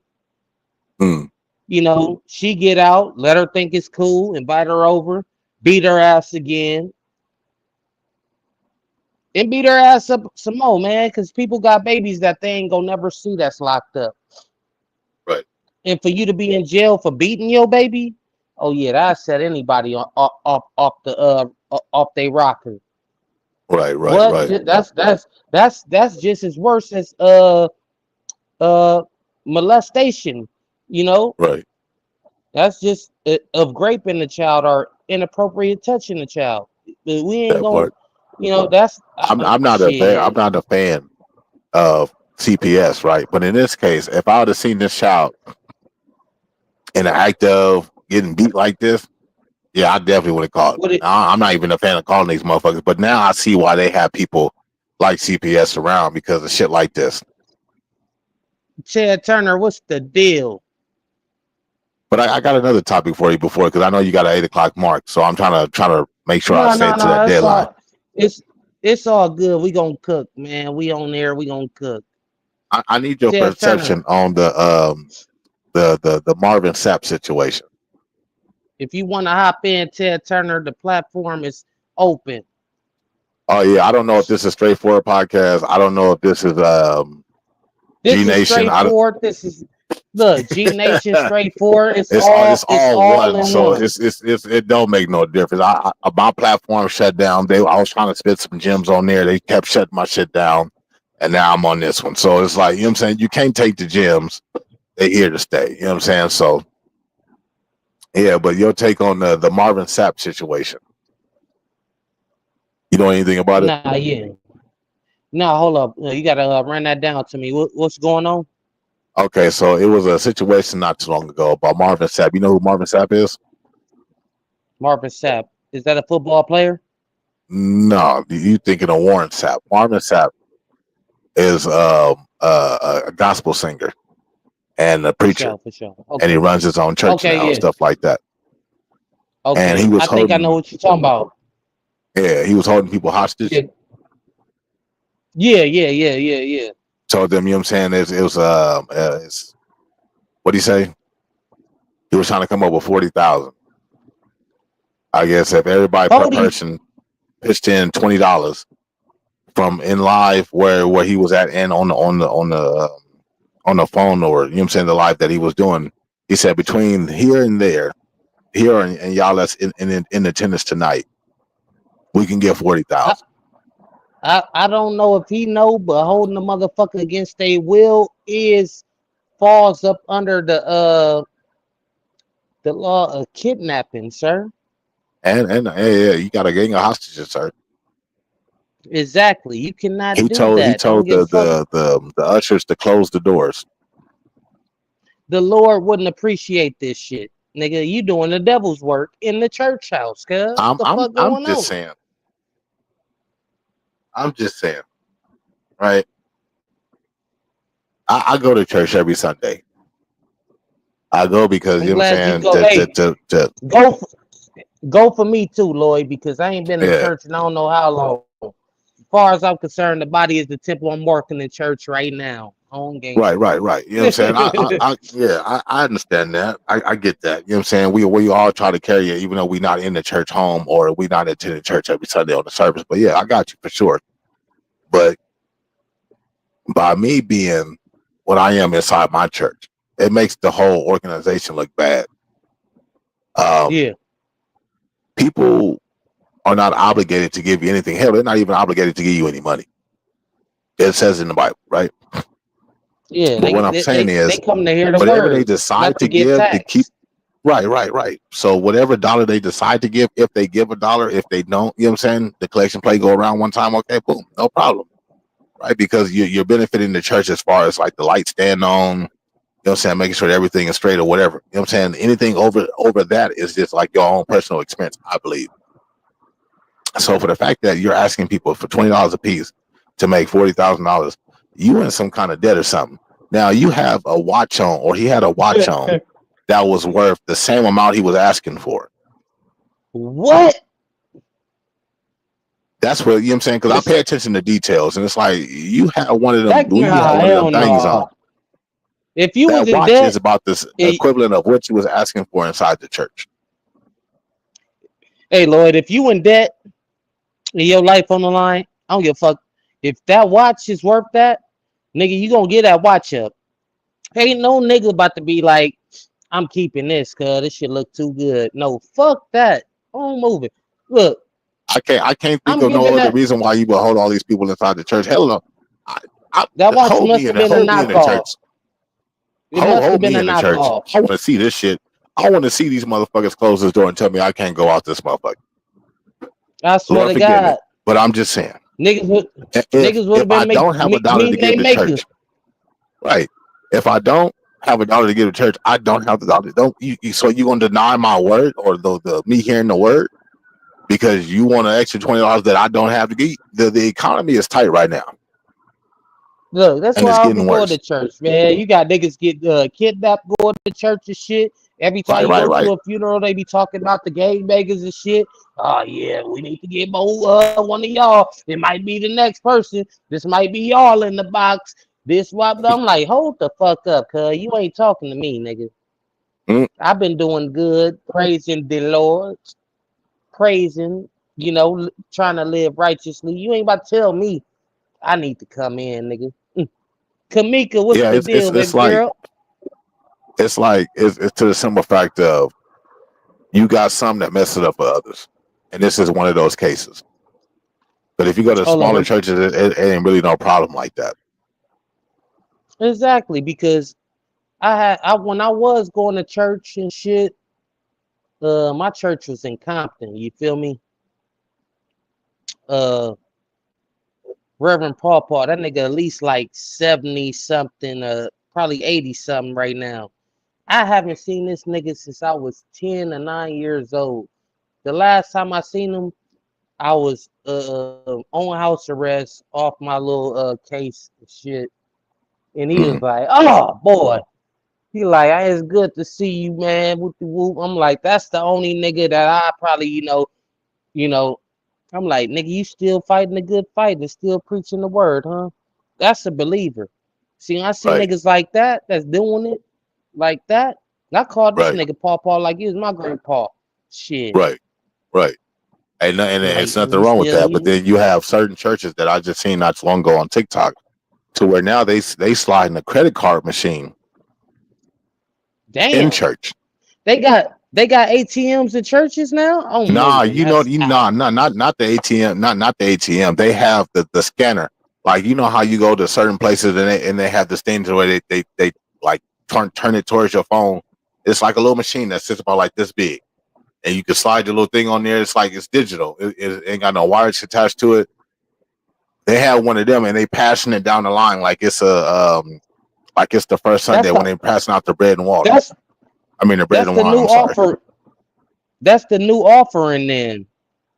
Mm. You know, she get out, let her think it's cool, invite her over, beat her ass again, and beat her ass up some more, man. Because people got babies that they ain't gonna never see that's locked up. Right, And for you to be in jail for beating your baby, oh yeah, that set anybody off they rocker. right, right, What? right, That's just as worse as uh molestation. You know, right. that's just of raping the child or inappropriate touching the child. But we ain't That gonna, part. that's I'm not a fan. I'm shit. not a fan of CPS, right? But in this case, if I would have seen this child in the act of getting beat like this, yeah, I definitely would have called. What it I'm not even a fan of calling these motherfuckers, but now I see why they have people like CPS around because of shit like this. Chad Turner? What's the deal? But I got another topic for you before because I know you got an 8 o'clock mark, so I'm trying to make sure I No, stay no, to no. that It's deadline. all it's it's all good. We gonna cook, man. We on there. We gonna cook. I need your Chad Turner. perception on the Marvin Sapp situation. If you want to hop in, Ted Turner, the platform is open. Oh yeah, I don't know if this is straightforward podcast. I don't know if this is G This is Nation. I don't, straightforward. This is look, G Nation straightforward. it's It's all all one, in so one. it don't make no difference. My platform shut down. I was trying to spit some gems on there. They kept shutting my shit down, and now I'm on this one. So it's like you know what I'm saying. You can't take the gems. They here to stay. You know what I'm saying. So yeah, but your take on the Marvin Sapp situation. You know anything about it? Nah, yeah. Nah, hold up. You gotta run that down to me. What's going on? Okay, so it was a situation not too long ago about Marvin Sapp. You know who Marvin Sapp is? Marvin Sapp. Is that a football player? No, you thinking of Warren Sapp. Warren Sapp is a gospel singer and a preacher, For sure. and he Okay. runs his own church Okay, now and yeah. stuff like that. And he Okay. was I think I know holding, what you're talking about. he was holding people hostage. Yeah. Yeah. Told them, you know what I'm saying? It was what do you say? He was trying to come up with 40,000. I guess if everybody per 40. person pitched in $20 from in live where he was at and on the phone, or you know what I'm saying, the live that he was doing, he said between here and there, here and y'all that's in attendance tonight, we can get 40,000. I don't know if he know, but holding the motherfucker against their will falls up under the law of kidnapping, sir. And yeah, you got a gang of hostages, sir. Exactly. You cannot He do told that. I don't give a fuck. the ushers to close the doors. The Lord wouldn't appreciate this shit. Nigga, you doing the devil's work in the church house, cuz. What the fuck I'm going on? just saying. I'm just saying, right? I go to church every Sunday. I go because I'm you know what glad you I'm go. saying. Hey, go for me too, Lloyd, because I ain't been in Yeah, church and I don't know how long. As far as I'm concerned, the body is the temple. I'm working in church right now. On game. right. You know what I'm saying? I understand that. I get that. You know what I'm saying? We all try to carry it, even though we're not in the church home or we not attending church every Sunday on the service. But yeah, I got you for sure. But by me being what I am inside my church, it makes the whole organization look bad. Yeah. People are not obligated to give you anything. Hell, they're not even obligated to give you any money. It says in the Bible, right? Yeah. But what I'm saying They is, come to hear the whatever they word, decide not to to get give to keep, taxed. right. So whatever dollar they decide to give, if they give a dollar, if they don't, you know what I'm saying, the collection plate go around one time, okay, boom, no problem, right? Because you're benefiting the church as far as like the lights stand on, you know what I'm saying, making sure that everything is straight or whatever. You know what I'm saying? Anything over that is just like your own personal expense, I believe. So for the fact that you're asking people for $20 a piece to make $40,000, you in some kind of debt or something. Now you have a watch on, or he had a watch on that was worth the same amount he was asking for. What? That's what, you know what I'm saying? Because I pay attention to details, and it's like you have one of them. You have one of them things on. If you was That in watch debt, is about this equivalent of what you was asking for inside the church. hey Lloyd, if you in debt and your life on the line, I don't give a fuck. If that watch is worth that, nigga, you gonna get that watch up. Ain't no nigga about to be like, I'm keeping this cause this shit look too good. No, fuck that. I'm moving. Look, I can't think I'm of no giving other that. reason why you would hold all these people inside the church. Hell no. That watch Hold must me have been a in the knockoff. church. It must have Hold been me a in the church. knockoff. I want to see this shit. I want to see these motherfuckers close this door and tell me I can't go out this motherfucker. I swear Lord to forgive me, God. but I'm just saying. Niggas would If have I been don't have a dollar to meeting give they the makers. church, right? If I don't have a dollar to give the church, I don't have the dollar. Don't you so you gonna deny my word or the me hearing the word because you want an extra $20 that I don't have to get? The economy is tight right now. Look, that's And why it's I don't be getting going worse. to church, man. You got niggas get kidnapped going to church and shit. Every time you go to a funeral, they be talking about the gang bangers and shit. Oh yeah, we need to get more one of y'all. It might be the next person. This might be y'all in the box. This what I'm like, hold the fuck up, cuz you ain't talking to me, nigga. I've been doing good, praising the Lord, praising, trying to live righteously. You ain't about to tell me I need to come in, nigga. Kamika, what's the deal, baby girl? It's to the simple fact of you got some that mess it up for others, and this is one of those cases. But if you go to smaller churches, it ain't really no problem like that. Exactly, because when I was going to church and shit, my church was in Compton. You feel me? Reverend Paul, that nigga at least like 70 something, probably 80 something right now. I haven't seen this nigga since I was 10 or 9 years old. The last time I seen him, I was on house arrest off my little case and shit, and he was Mm, like, "Oh boy," he like, "It's good to see you, man." Whoop de whoop. I'm like, "That's the only nigga that I probably, you know." I'm like, "Nigga, you still fighting a good fight and still preaching the word, huh?" That's a believer. See, I see right, niggas like that that's doing it like that. I called this right, nigga Paw Paw like he was my grandpa. Shit, right, right. And like, it's and nothing he wrong with still, that. But then you have certain churches that I just seen not too long ago on TikTok to where now they slide in a credit card machine in damn. church. They got ATMs in churches now. Oh no, Nah, then that's nah, out. not the ATM, not the ATM. They have the scanner. Like you know how you go to certain places and they have this thing where they like turn it towards your phone. It's like a little machine that sits about like this big, and you can slide the little thing on there. It's like it's digital. It ain't got no wires attached to it. They have one of them, and they passing it down the line like it's the first That's Sunday when the they passing out the bread and water. that's I mean the bread that's and the wine. new I'm sorry. offer. That's the new offering then,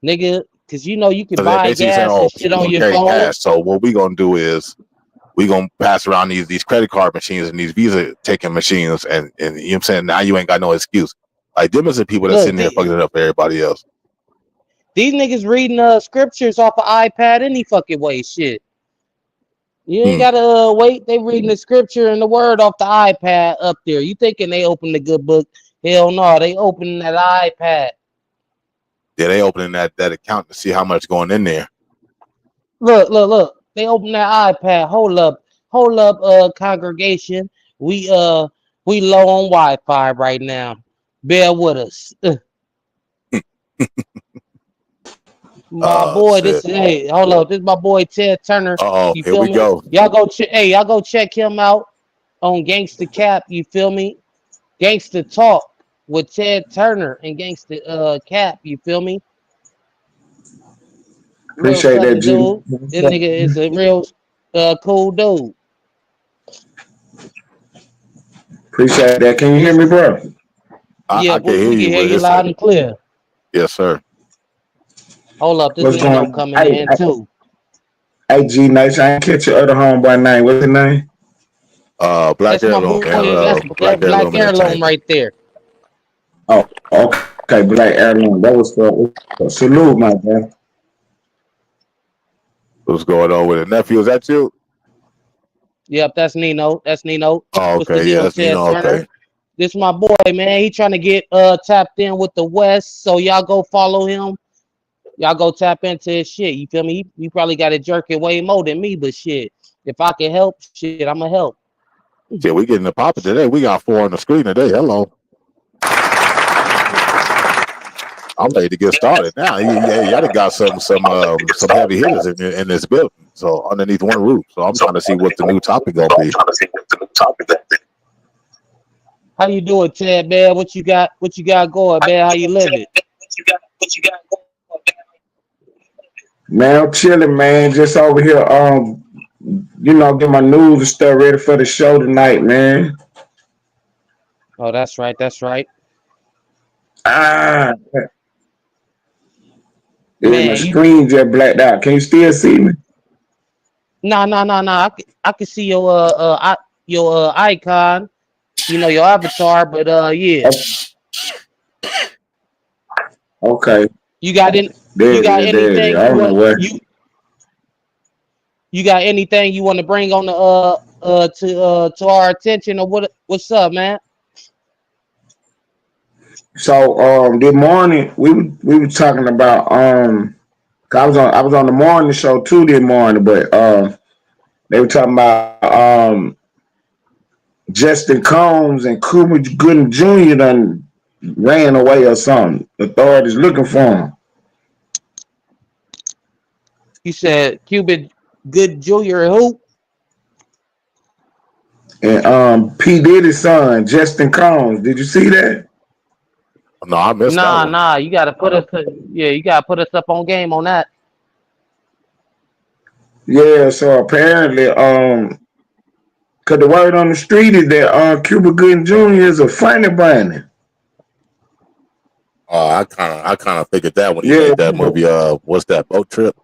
nigga. Cause you can So they buy basically say, gas "Oh, and shit people on don't your carry phone. cash." So what we gonna do is we gonna pass around these credit card machines and these Visa taking machines, and you know what I'm saying. Now you ain't got no excuse. Like them is the people that's Look, in there fucking it up for everybody else. these niggas reading scriptures off of iPad any fucking way. Shit, you ain't Hmm. gotta wait. They reading the scripture and the word off the iPad up there. You thinking they open the good book? Hell no, they opening that iPad. Yeah, they opening that account to see how much going in there. Look. They open that iPad. Hold up, congregation. We uh we low on Wi-Fi right now. Bear with us. My Oh boy, shit. hold up. This is my boy Ted Turner. Oh, You here feel we me? go. Y'all go check him out on Gangsta Cap. You feel me? Gangsta Talk with Ted Turner and Gangsta Cap. You feel me? Real Appreciate that, southern G. dude. This nigga is a real cool dude. Appreciate that. Can you hear What's me, bro? Yeah, I can hear we can you, hear but you it's loud and clear. yes, sir. Hold up, this What's Nino going on? coming in too. Hey, G Nice. I ain't catch your other homeboy name. What's his name? Black That's my Heirloom, man. boy. That's Black Black Heirloom Heirloom Entertainment. right there. Oh, okay. Black Airline. That was for salute, my man. What's going on with it? Nephew, is that you? Yep, that's Nino. That's Nino. Oh, What's the okay. Yeah, deal, that's Ted Nino. Turner? Okay. This my boy, man. He trying to get tapped in with the West. So y'all go follow him. Y'all go tap into his shit. You feel me? He probably got to jerk it way more than me, but shit. If I can help, shit, I'ma help. Yeah, we getting the popping today. We got 4 on the screen today. Hello. I'm ready to get started now. Yeah, y'all done got some heavy hitters in this building. So underneath one roof. So I'm trying to see what the new topic gonna be. How you doing, Ted, man? What you got? What you got going, man? How you living? Man, I'm chilling, man. Just over here, get my news and stuff ready for the show tonight, man. Oh, that's right. That's right. Ah, yeah, my Man, you screen just blacked out. Can you still see me? nah. I can see your icon. Your avatar, but yeah. Oh, okay. You got in you There it got is. There it is. anything I you don't know want where. you got anything you want to bring on the to our attention, or what's up, man? So this morning we were talking about 'cause I was on the morning show too this morning, but they were talking about Justin Combs and Cuba Gooding Jr. done ran away or something. Authorities looking for him. You said Cuban Good Junior who? And P. Diddy's son, Justin Combs. Did you see that? No, I missed that one. Nah. You gotta put us yeah, you gotta put us up on game on that. Yeah, so apparently, cause the word on the street is that Cuba Gooding Jr. is a funny bunny. I kind of figured that when he Yeah. made that movie. What's that boat trip?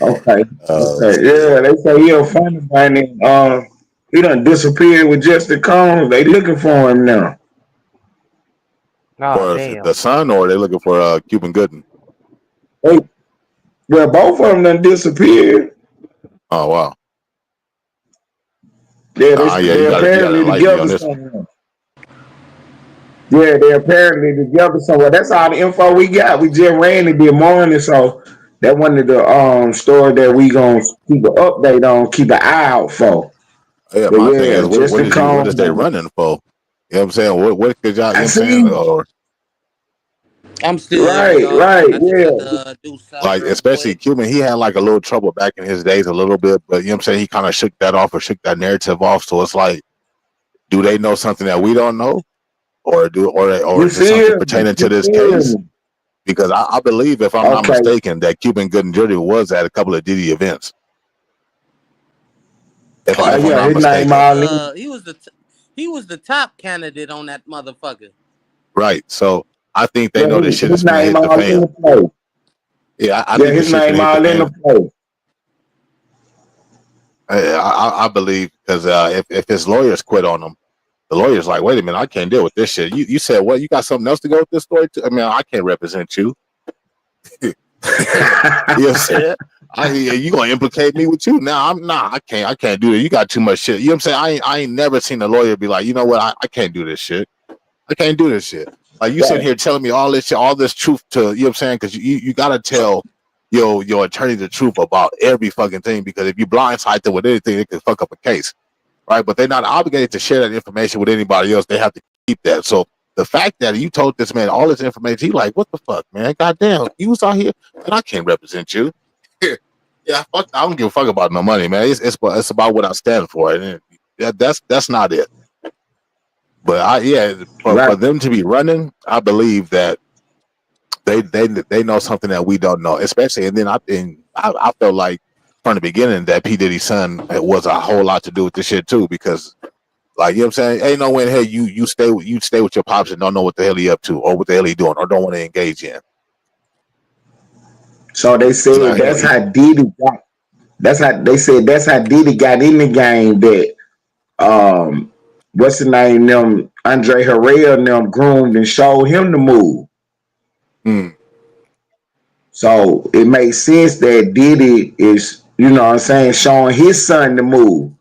Okay. Okay. Shit. Yeah, they say he a funny man. And, he done disappeared with Justin Combs. They looking for him now. Oh For damn. the son, or they looking for Cuban Gooden? They, well, both of them done disappeared. Oh wow. Yeah, Yeah, they you got to apparently enlighten me on together this one. somewhere. Yeah, they apparently together somewhere. That's all the info we got. We just ran it this morning, so that one of the story that we gonna keep an update on, keep an eye out for. Yeah, But my thing is, yeah, Justin what is Combs. they running for? You know what I'm saying? What could y'all? You know I what I'm saying? see. Or I'm still here, Right, y'all. right, I just had yeah. to do something like, real especially quick. Cuban, he had like a little trouble back in his days, a little bit, but you know what I'm saying? He kind of shook that off or shook that narrative off. So it's like, do they know something that we don't know, or You is it something feel me? pertaining to You this feel case? me? Because I believe, if I'm not Okay. mistaken, that Cuban Good and Dirty was at a couple of Diddy events. If Oh I if I'm yeah, Yeah, not his name mistaken, all in. he was the top candidate on that motherfucker. right? So I think they Yeah, know this shit his is finna name hit the all in fan. the play. Yeah, I Yeah, think his this shit finna name hit the all in the fan. play. I believe, because if his lawyers quit on him, the lawyer's like, wait a minute, I can't deal with this shit. You said what? You got something else to go with this story? I mean, I can't represent you. You know what I'm saying? You gonna implicate me with you? Now I can't do that. You got too much shit. You know what I'm saying? I ain't never seen a lawyer be like, you know what, I can't do this shit. I can't do this shit. Like, you sitting Right. here telling me all this shit, all this truth to, you know what I'm saying? Because you gotta tell your attorney the truth about every fucking thing, because if you blindside them with anything, it could fuck up a case. Right? But they're not obligated to share that information with anybody else. They have to keep that. So the fact that you told this man all this information, he like, what the fuck, man? Goddamn, you was out here, and I can't represent you. Yeah, fuck, I don't give a fuck about no money, man. It's about what I stand for, and that's not it. But for Right. them to be running, I believe that they know something that we don't know, especially. And then I felt like from the beginning that P Diddy's son was a whole lot to do with this shit too, because, like, you know what I'm saying, ain't no way in hell you stay with your pops and don't know what the hell he up to, or what the hell he doing, or don't want to engage in. So they You know, said hell, that's how Diddy got. That's how they said that's how Diddy got in the game. That what's the name? Them Andre Herrera and them groomed and showed him the move. mm, So it makes sense that Diddy is, you know what I'm saying, showing his son the move.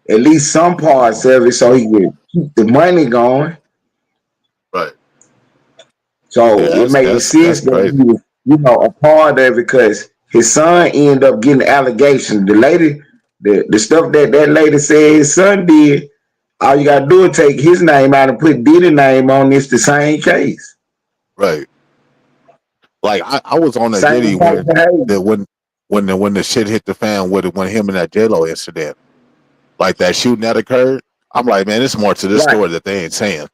At least some parts of it, so he can keep the money going. right. So Yeah, it makes that's sense that he crazy. was, you know, a part of it because his son ended up getting allegations. The lady, the stuff that lady said his son did, all you gotta do is take his name out and put Diddy's name on. It's the same case, Right. Like, I was on that same Diddy type of behavior. when the shit hit the fan with when him and that J-Lo incident, like that shooting that occurred. I'm like, man, there's more to this Right. story that they ain't saying.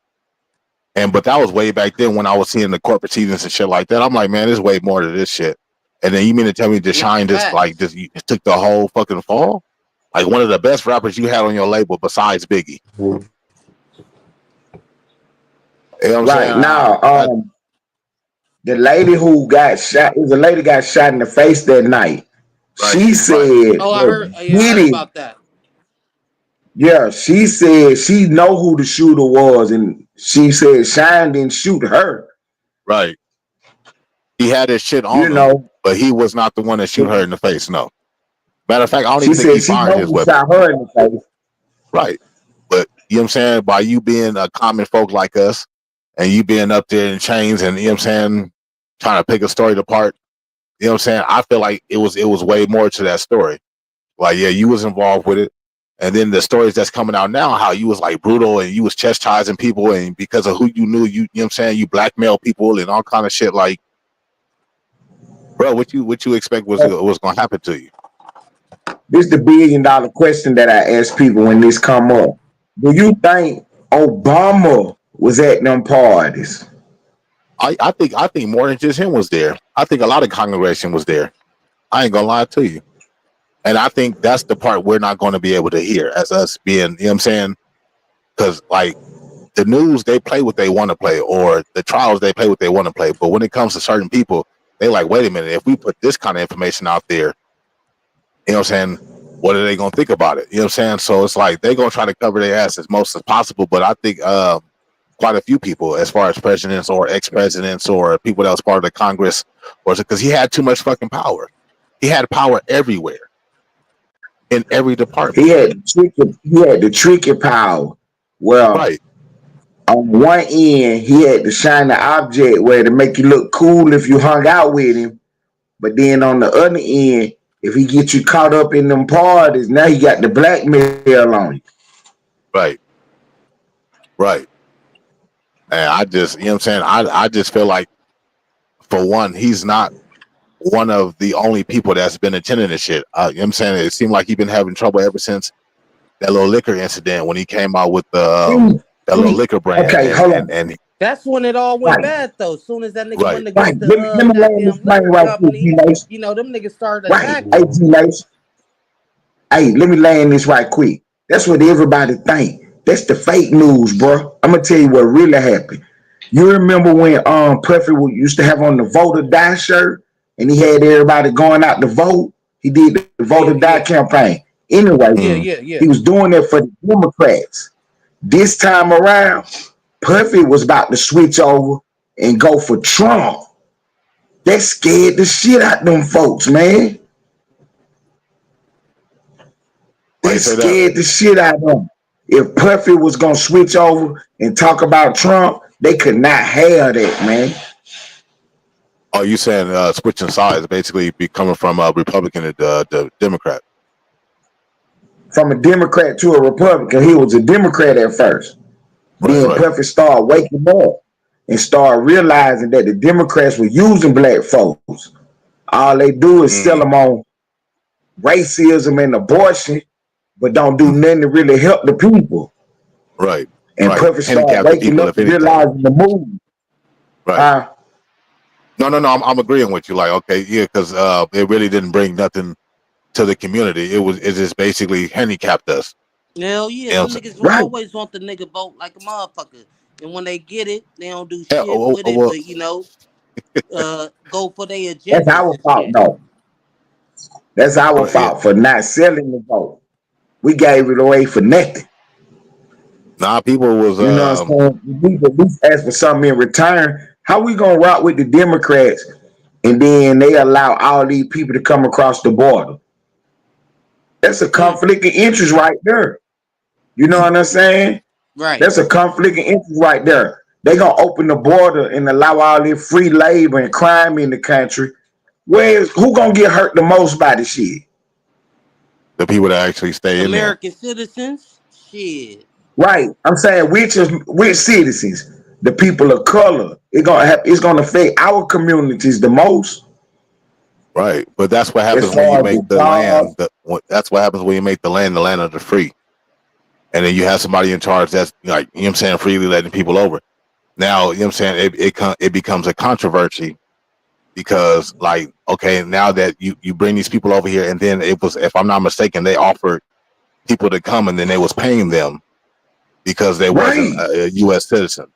But that was way back then when I was seeing the court proceedings and shit like that. I'm like, man, there's way more to this shit. And then you mean to tell me Yeah, Shine facts. just took the whole fucking fall? Like, one of the best rappers you had on your label besides Biggie. You know what I'm saying? Right now, the lady who got shot, it was a lady got shot in the face that night. Right, She right, said Oh, I heard. that Yeah, I heard Diddy, about that. yeah, she said she know who the shooter was, and she said Shine didn't shoot her. right. He had his shit You on him, know, but he was not the one that shoot her in the face. No. Matter of fact, I don't she even think he said she fired know his who weapon. shot her in the face. Right. But you know what I'm saying? By you being a common folk like us, and you being up there in chains, and you know what I'm saying, trying to pick a story apart, you know what I'm saying? I feel like it was way more to that story. Like, yeah, you was involved with it. And then the stories that's coming out now, how you was like brutal and you was chastising people, and because of who you knew, you know what I'm saying, you blackmail people and all kind of shit. Like, bro, what you expect was gonna happen to you? This is the $1 billion question that I ask people when this come up. Do you think Obama was at them parties? I think more than just him was there. I think a lot of congregation was there. I ain't gonna lie to you. And I think that's the part we're not going to be able to hear as us being, you know what I'm saying? Because, like, the news, they play what they want to play, or the trials, they play what they want to play. But when it comes to certain people, they like, wait a minute, if we put this kind of information out there, you know what I'm saying, what are they going to think about it? You know what I'm saying? So it's like they're going to try to cover their ass as most as possible. But I think quite a few people, as far as presidents or ex-presidents or people that was part of the Congress, was because he had too much fucking power. He had power everywhere, in every department. He had the tricky power. Well, Right. on one end, he had the shiny object where to make you look cool if you hung out with him. But then on the other end, if he get you caught up in them parties, now he got the blackmail on you. Right. Right. And I just, you know what I'm saying? I just feel like, for one, he's not one of the only people that's been attending this shit. You know what I'm saying? It seemed like he's been having trouble ever since that little liquor incident when he came out with the that little liquor brand. Okay, hold on. And That's when it all went Right. bad, though. As soon as that nigga Right. went Right. against the Let me land this goddamn plane liquor right quick, company, G-Lace. you know, them niggas started Right. attacking Hey, him. G-Lace. Hey, let me land this right quick. That's what everybody think. That's the fake news, bro. I'm gonna tell you what really happened. You remember when Puffy used to have on the vote or die shirt, and he had everybody going out to vote? He did the vote or die Yeah. campaign. Anyway, Yeah. he was doing that for the Democrats. This time around, Puffy was about to switch over and go for Trump. That scared the shit out them folks, man. Why That you say that? scared the shit out of them. If Puffy was gonna switch over and talk about Trump, they could not have that, man. Oh, you saying switching sides, basically becoming from Republican to the Democrat? From a Democrat to a Republican, he was a Democrat at first. Right. Then Right. Puffy started waking up and started realizing that the Democrats were using black folks. All they do is sell them on racism and abortion, but don't do nothing to really help the people. Right. And Right. Puffy started Handicap the waking people, up if and anything. realizing the move. Right. No. I'm agreeing with you. Like, okay, yeah, because it really didn't bring nothing to the community. It just basically handicapped us. Hell yeah, You know them what I'm niggas Right. always want the nigga vote like a motherfucker. And when they get it, they don't do saying? shit with it, Well, but, you know, go for their That's agendas our and fault, shit. though. That's our yeah. fault for not selling the vote. We gave it away for nothing. Nah, people was You know what I'm saying? We need to at least ask for something in return. How we gonna rock with the Democrats and then they allow all these people to come across the border? That's a conflict of interest right there. You know what I'm saying? Right. That's a conflict of interest right there. They gonna open the border and allow all this free labor and crime in the country. Who gonna get hurt the most by the shit? the people that actually stay in there. American citizens, shit. Right. I'm saying which citizens, the people of color. It's gonna affect our communities the most. Right. But that's what As happens when you far as make the the job, land. That's what happens when you make the land of the free, and then you have somebody in charge that's, like, you know what I'm saying, freely letting people over. Now, you know what I'm saying, it becomes a controversy because, like, okay, now that you bring these people over here, and then it was, if I'm not mistaken, they offered people to come, and then they was paying them because they wasn't right? a U.S. citizen,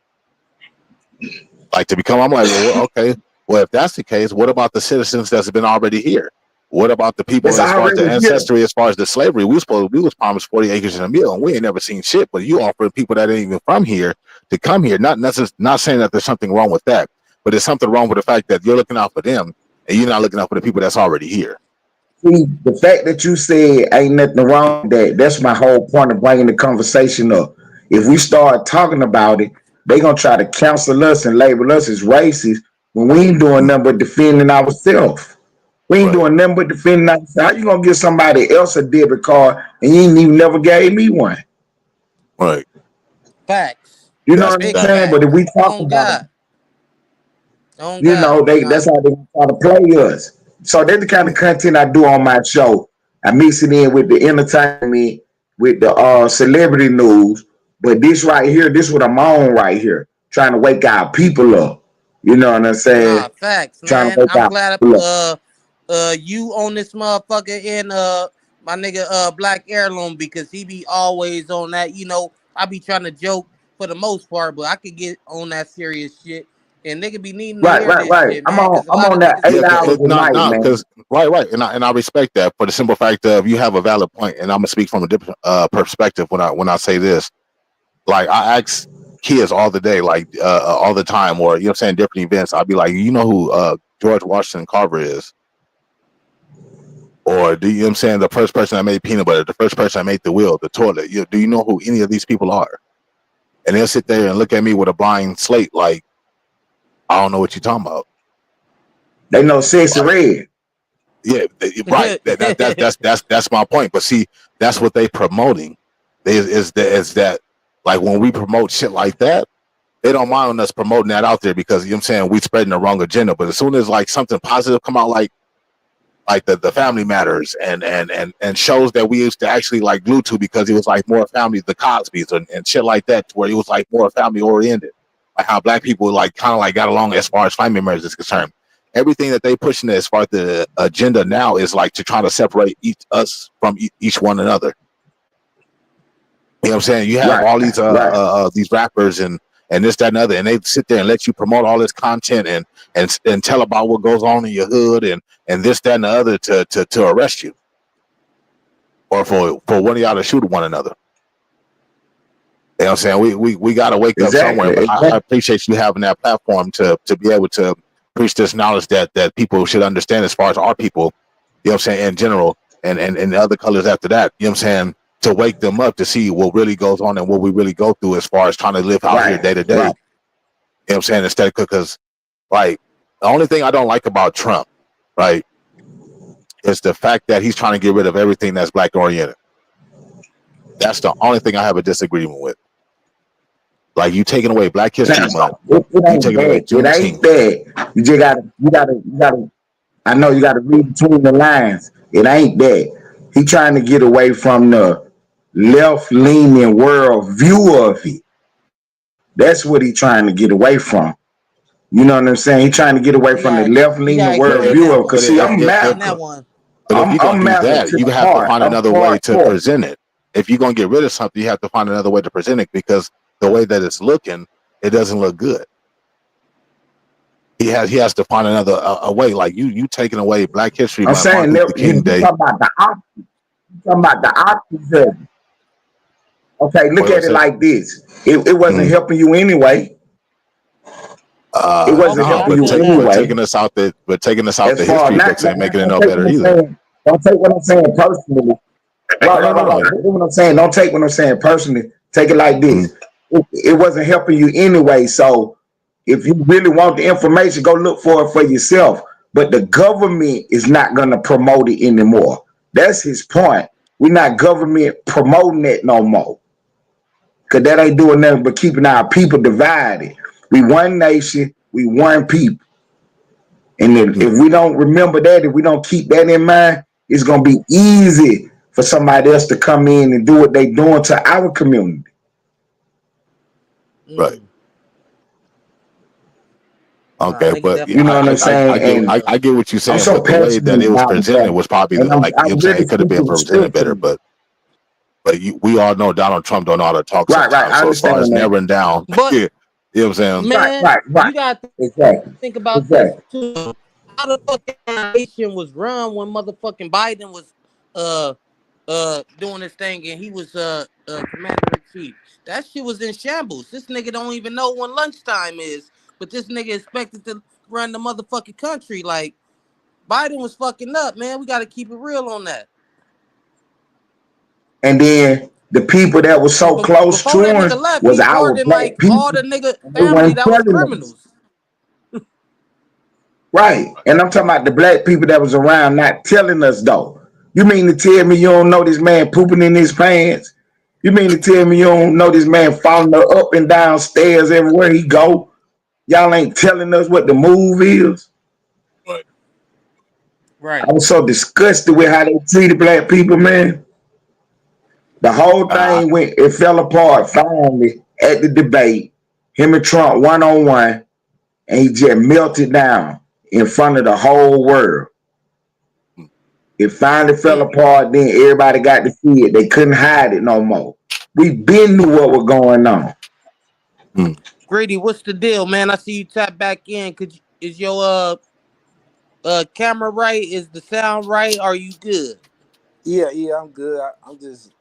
like, to become. I'm like, well, okay, well, if that's the case, what about the citizens that's been already here? What about the people That's as far as the already here. ancestry, as far as the slavery? We was promised 40 acres and a meal, and we ain't never seen shit. But you offer people that ain't even from here to come here. Not saying that there's something wrong with that, but there's something wrong with the fact that you're looking out for them and you're not looking out for the people that's already here. See, the fact that you said ain't nothing wrong with that, that's my whole point of bringing the conversation up. If we start talking about it, they gonna try to cancel us and label us as racist when we ain't doing nothing but defending ourselves. We ain't Right. doing nothing but defending ourselves. How you gonna give somebody else a debit card and you ain't even never gave me one? Right. Facts. You know That's what I'm Big that. saying? But if facts. we talk On about it, God. On you know, God. that's how they try to play us. So that's the kind of content I do on my show. I mix it in with the entertainment, with the celebrity news. But this right here, this what I'm on right here, trying to wake our people up. You know what I'm saying? Nah, facts, Trying to man. wake I'm our glad people up. you on this motherfucker and my nigga Black Heirloom, because he be always on that. You know, I be trying to joke for the most part, but I could get on that serious shit. And nigga be needing to Right, hear right, this right. shit, I'm man, on because a I'm lot on of that niggas Yeah, 8 hours a no, night, no, man. because right, and I respect that for the simple fact of you have a valid point, and I'm gonna speak from a different perspective when I say this. Like I ask kids all the day, like all the time, or you know, what I'm saying different events. I'll be like, you know who George Washington Carver is, or do you know what I'm saying the first person that made peanut butter, the first person that made the wheel, the toilet. Do you know who any of these people are? And they'll sit there and look at me with a blind slate, like I don't know what you're talking about. They know sexy Like, red. yeah, right. That's my point. But see, that's what they promoting. Is that like when we promote shit like that, they don't mind us promoting that out there because you know what I'm saying we spreading the wrong agenda. But as soon as like something positive come out, like the Family Matters and shows that we used to actually like glue to because it was like more family, the Cosbys and shit like that, where it was like more family oriented, like how black people like kind of like got along as far as family members is concerned. Everything that they pushing as far as the agenda now is like to try to separate us from each one another. You know what I'm saying? You have Right, all right. these rappers and this, that, and other, and they sit there and let you promote all this content and tell about what goes on in your hood and this, that, and the other to arrest you or for one of y'all to shoot one another. You know what I'm saying? We got to wake up somewhere, Exactly. but I Exactly. appreciate you having that platform to be able to preach this knowledge that people should understand as far as our people, you know what I'm saying, in general, and the other colors after that, you know what I'm saying, to wake them up to see what really goes on and what we really go through as far as trying to live out here Right, day to day. You right. know what I'm saying? Instead of because like the only thing I don't like about Trump, right, is the fact that he's trying to get rid of everything that's black oriented. That's the only thing I have a disagreement with. Like you taking away Black History Month, It you ain't taking away bad. It ain't Juneteenth. bad. You just gotta. I know you gotta read between the lines. It ain't that. He trying to get away from the left leaning world view of it. That's what he trying to get away from. You know what I'm saying? He trying to get away from the left you leaning gotta But world explain view that of. one. Cause but see, You gotta I'm explain Malcolm. that one. if you're gonna I'm do Malcolm that, to you the have to heart. find I'm another way to hardcore. present it. If you're gonna get rid of something, you have to find another way to present it because the way that it's looking, it doesn't look good. He has to find another a way. Like you taking away Black History I'm Month, saying Martin Luther King you Day. talking about the opposite. You talking about the opposite. Okay, look What I at it say? like this. It wasn't Mm. helping you anyway. It wasn't Okay, No, I helping but you feel that. anyway. taking us out As the far history not, books not ain't making it don't no take better what I'm either. saying. Don't take what I'm saying personally. Right, No, right, no, right, right. no. Hear what I'm saying. Don't take what I'm saying personally. Take it like Mm. this. It wasn't helping you anyway. So if you really want the information, go look for it for yourself. But the government is not going to promote it anymore. That's his point. We're not government promoting it no more. Because that ain't doing nothing but keeping our people divided. We one nation, we one people. And if Mm. we don't remember that, if we don't keep that in mind, it's going to be easy for somebody else to come in and do what they doing to our community. Right. Mm. Nah, Okay, nigga but yeah, You definitely know what I'm gotta get saying? that shit. And I get what you're I'm saying, so but the way that passionate it was about it, presented though. was probably And the, like you know what I'm I'm saying really it could have been speaking presented better, respectfully. but we all know Donald Trump don't know how to talk Right, right. sometimes. I So as far understand as that. narrowing down, But you know what I'm saying? Right, man, right, right. you gotta Exactly. think about this Exactly. too. How the fucking nation was run when motherfucking Biden was uh doing this thing and he was commander in chief. That shit was in shambles. This nigga don't even know when lunchtime is, but this nigga expected to run the motherfucking country. Like Biden was fucking up, man. We gotta keep it real on that. And then the people that were And so close before to that him nigga left, was he our pardoned black like all people. the nigga And they family weren't that was telling us. criminals. Right. And I'm talking about the black people that was around not telling us though. You mean to tell me you don't know this man pooping in his pants? You mean to tell me you don't know this man falling up and down stairs everywhere he go? Y'all ain't telling us what the move is. Right. I Right. was so disgusted with how they treated black people, man. The whole I, thing went, it fell apart finally at the debate. Him and Trump one on one, and he just melted down in front of the whole world. It finally fell Mm. apart. Then everybody got to see it. They couldn't hide it no more. We been knew what was going on. Mm. Greedy, what's the deal, man? I see you tap back in. Is your camera right? Is the sound right? Are you good? Yeah, I'm good. I'm just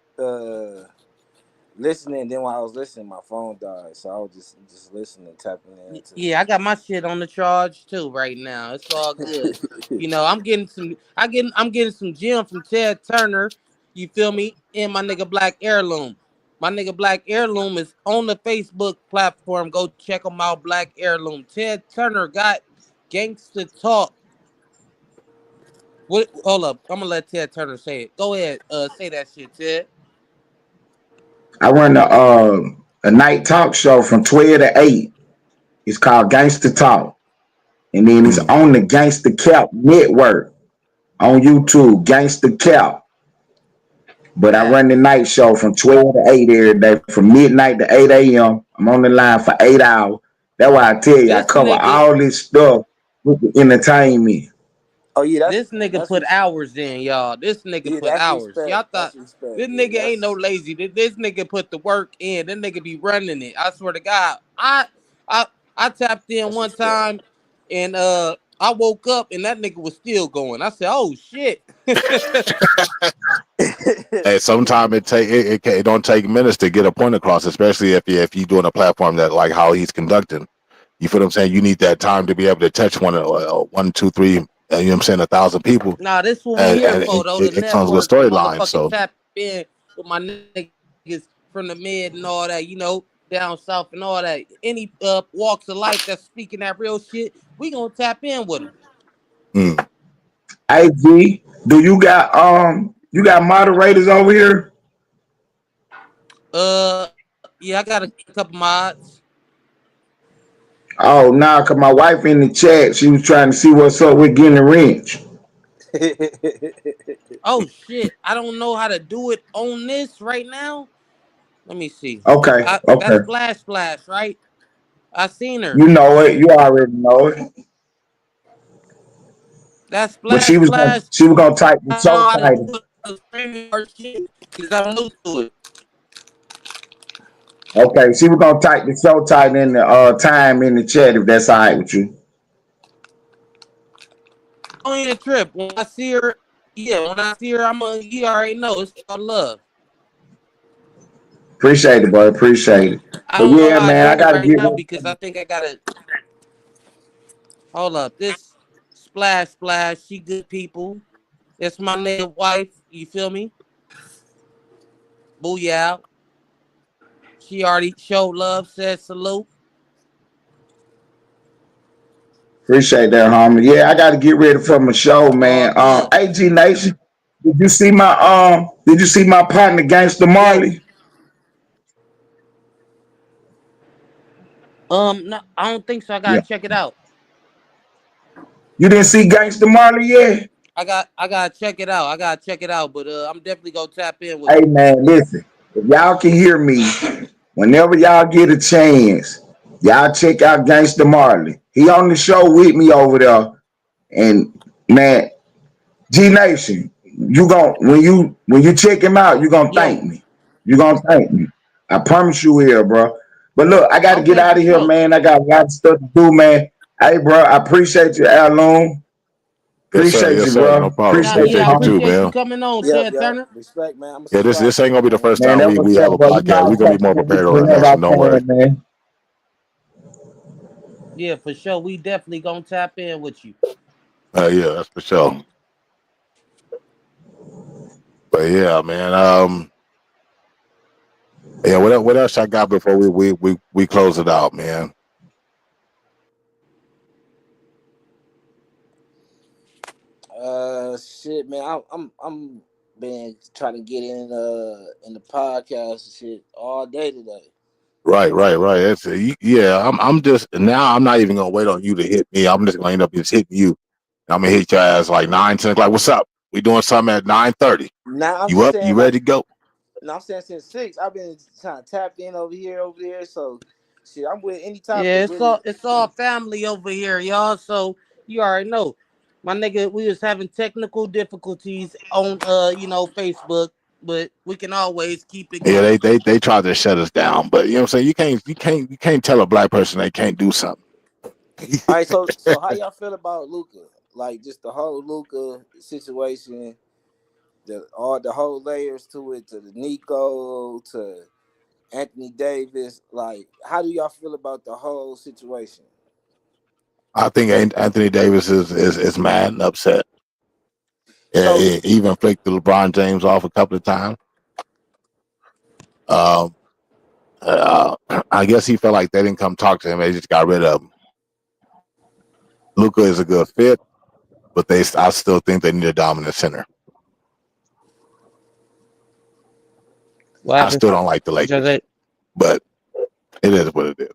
listening. Then while I was listening, my phone died, so I was just listening, tapping into. Yeah, I got my shit on the charge too right now. It's all good. You know, I'm getting some gem from Ted Turner. You feel me? And my nigga Black Heirloom. My nigga Black Heirloom is on the Facebook platform. Go check him out, Black Heirloom. Ted Turner got Gangsta Talk. What? Hold up, I'm gonna let Ted Turner say it. Go ahead, say that shit, Ted. I run a night talk show from 12 to 8. It's called Gangster Talk, and then it's Mm. on the Gangster Cap Network on YouTube. Gangster Cap. But I run the Facts. night show from 12 to 8 every day, from midnight to 8 a.m. I'm on the line for 8 hours. That's why I tell you, I This cover nigga, all this stuff with the entertainment. Oh yeah, this nigga put hours in, y'all. This nigga put that's hours. respect. Y'all thought That's respect. this Yeah, nigga ain't no lazy. This nigga put the work in. This nigga be running it. I swear to God. I I tapped in that's one respect. time and I woke up and that nigga was still going. I said, "Oh shit." Hey, sometimes it don't take minutes to get a point across, especially if you doing a platform that like how he's conducting. You feel what I'm saying? You need that time to be able to touch one, two, three. You know what I'm saying? 1,000 people, Nah, this what we and, here and for it, though, to it comes with network and storylines. motherfucking So tap in with my niggas from the mid and all that, down south and all that. Any walks of life that's speaking that real shit, we gonna tap in with them. mm. Hey G, do you got moderators over here? Yeah, I got a couple mods. Oh nah, cause my wife in the chat, she was trying to see what's up with getting the wrench. Oh shit, I don't know how to do it on this right now. Let me see. Okay, That's okay. Splash, right? I seen her. You know it, you already know it. That's But Splash. she was gonna type the I don't show know how to title. do it on the streaming or shit because I'm new to it. Okay, she was gonna type the show title in the time in the chat if that's all right with you. On the trip. When I see her, yeah, when I see her, you already know it's all love. Appreciate it, boy. Appreciate it. I But don't know yeah, how to man, I do it gotta right get now ready. because I think I gotta hold up. This Splash, she good people. That's my nigga wife. You feel me? Booyah. She already showed love, said salute. Appreciate that, homie. Yeah, I gotta get ready for my show, All man. good. AG Nation, did you see my partner Gangster Yeah. Marley? No, I don't think so. I Yeah. gotta check it out. You didn't see Gangster Marley yet? I gotta check it out. I gotta check it out. But I'm definitely gonna tap in with Hey him. man, listen. If y'all can hear me, whenever y'all get a chance, y'all check out Gangster Marley. He on the show with me over there. And man, G Nation, you gon' when you check him out, you gonna thank Yo, me. You gonna thank me. I promise you will, bro. But look, I gotta get okay, out for of here, sure. man. I got a lot of stuff to do, man. Hey, bro, I appreciate you, Alon. Yes, sir. Appreciate Yes, you, sir. No bro. problem. Nah, Appreciate you, yeah, I Appreciate you homie. too, appreciate you man. coming on, Yep, Ted yep. Turner. Respect, man. I'm gonna Yeah, subscribe this to ain't you, gonna be the man. first Man, time that we was have up, a bro. You know podcast. I'll We're gonna be talk to more you prepared on that, whenever so I don't worry. can, man. Yeah, for sure. We definitely gonna tap in with you. Yeah, that's for sure. But yeah, man. Yeah. What else I got before we close it out, man? Shit, man. I'm been trying to get in the podcast and shit all day today. Right. Yeah. I'm just now. I'm not even gonna wait on you to hit me. I'm just gonna end up just hitting you. I'm gonna hit your ass like 9, 10 o'clock. What's up? We doing something at 9:30. Now I'm You just up? saying You like ready to go? no, I'm saying since 6. I've been trying to tap in over here, over there. So shit, I'm with any topic Yeah, really. it's all family over here, y'all. So you already know. My nigga, we was having technical difficulties on Facebook. but we can always keep it Yeah, going. they tried to shut us down, but you know what I'm saying. You can't tell a black person they can't do something. All right, so how y'all feel about Luka? Like just the whole Luka situation, the whole layers to it, to the Nico, to Anthony Davis. Like, how do y'all feel about the whole situation? I think Anthony Davis is mad and upset. So He even flicked the LeBron James off a couple of times. Um, I guess he felt like they didn't come talk to him. They just got rid of him. Luka is a good fit, but I still think they need a dominant center. What I happened? still don't like the What you Lakers, say? but it is what it is.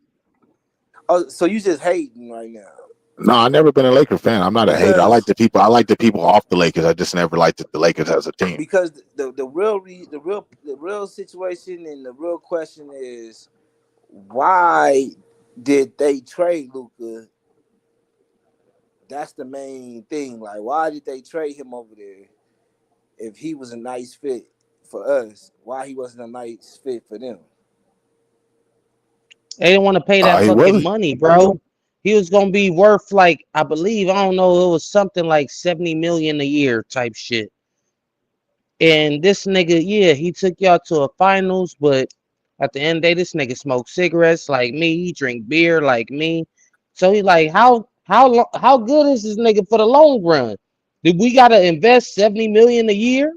oh, so you just hating right now. No, I've never been a Lakers fan. I'm not a hater. I like Because the people. I like the people off the Lakers. I just never liked the Lakers as a team. because the real situation and the real question is why did they trade Luka? That's the main thing. Like, why did they trade him over there if he was a nice fit for us? Why he wasn't a nice fit for them? They didn't want to pay that He fucking wasn't. money, bro. He was gonna be worth like I believe I don't know it was something like 70 million a year type shit. And this nigga, yeah, he took y'all to a finals, but at the end of the day, this nigga smoked cigarettes like me. He drink beer like me. So he like, how good is this nigga for the long run? Did we gotta invest 70 million a year?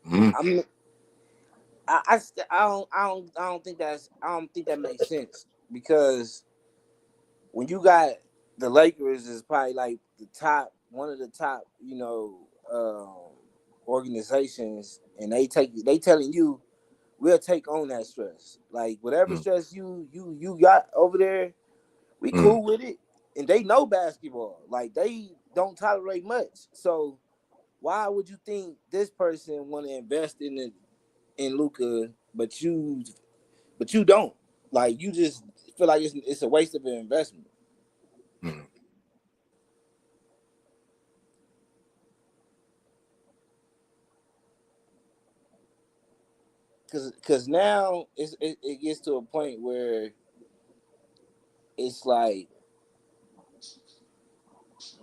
Mm. I'm I don't think that makes sense because when you got the Lakers is probably like the top one of the top organizations, and they telling you we'll take on that stress, like whatever Mm. stress you got over there, we Mm. cool with it, and they know basketball, like they don't tolerate much. So why would you think this person want to invest in Luka, but you don't? Like you just feel like it's a waste of an investment. Mm. Cause now it gets to a point where it's like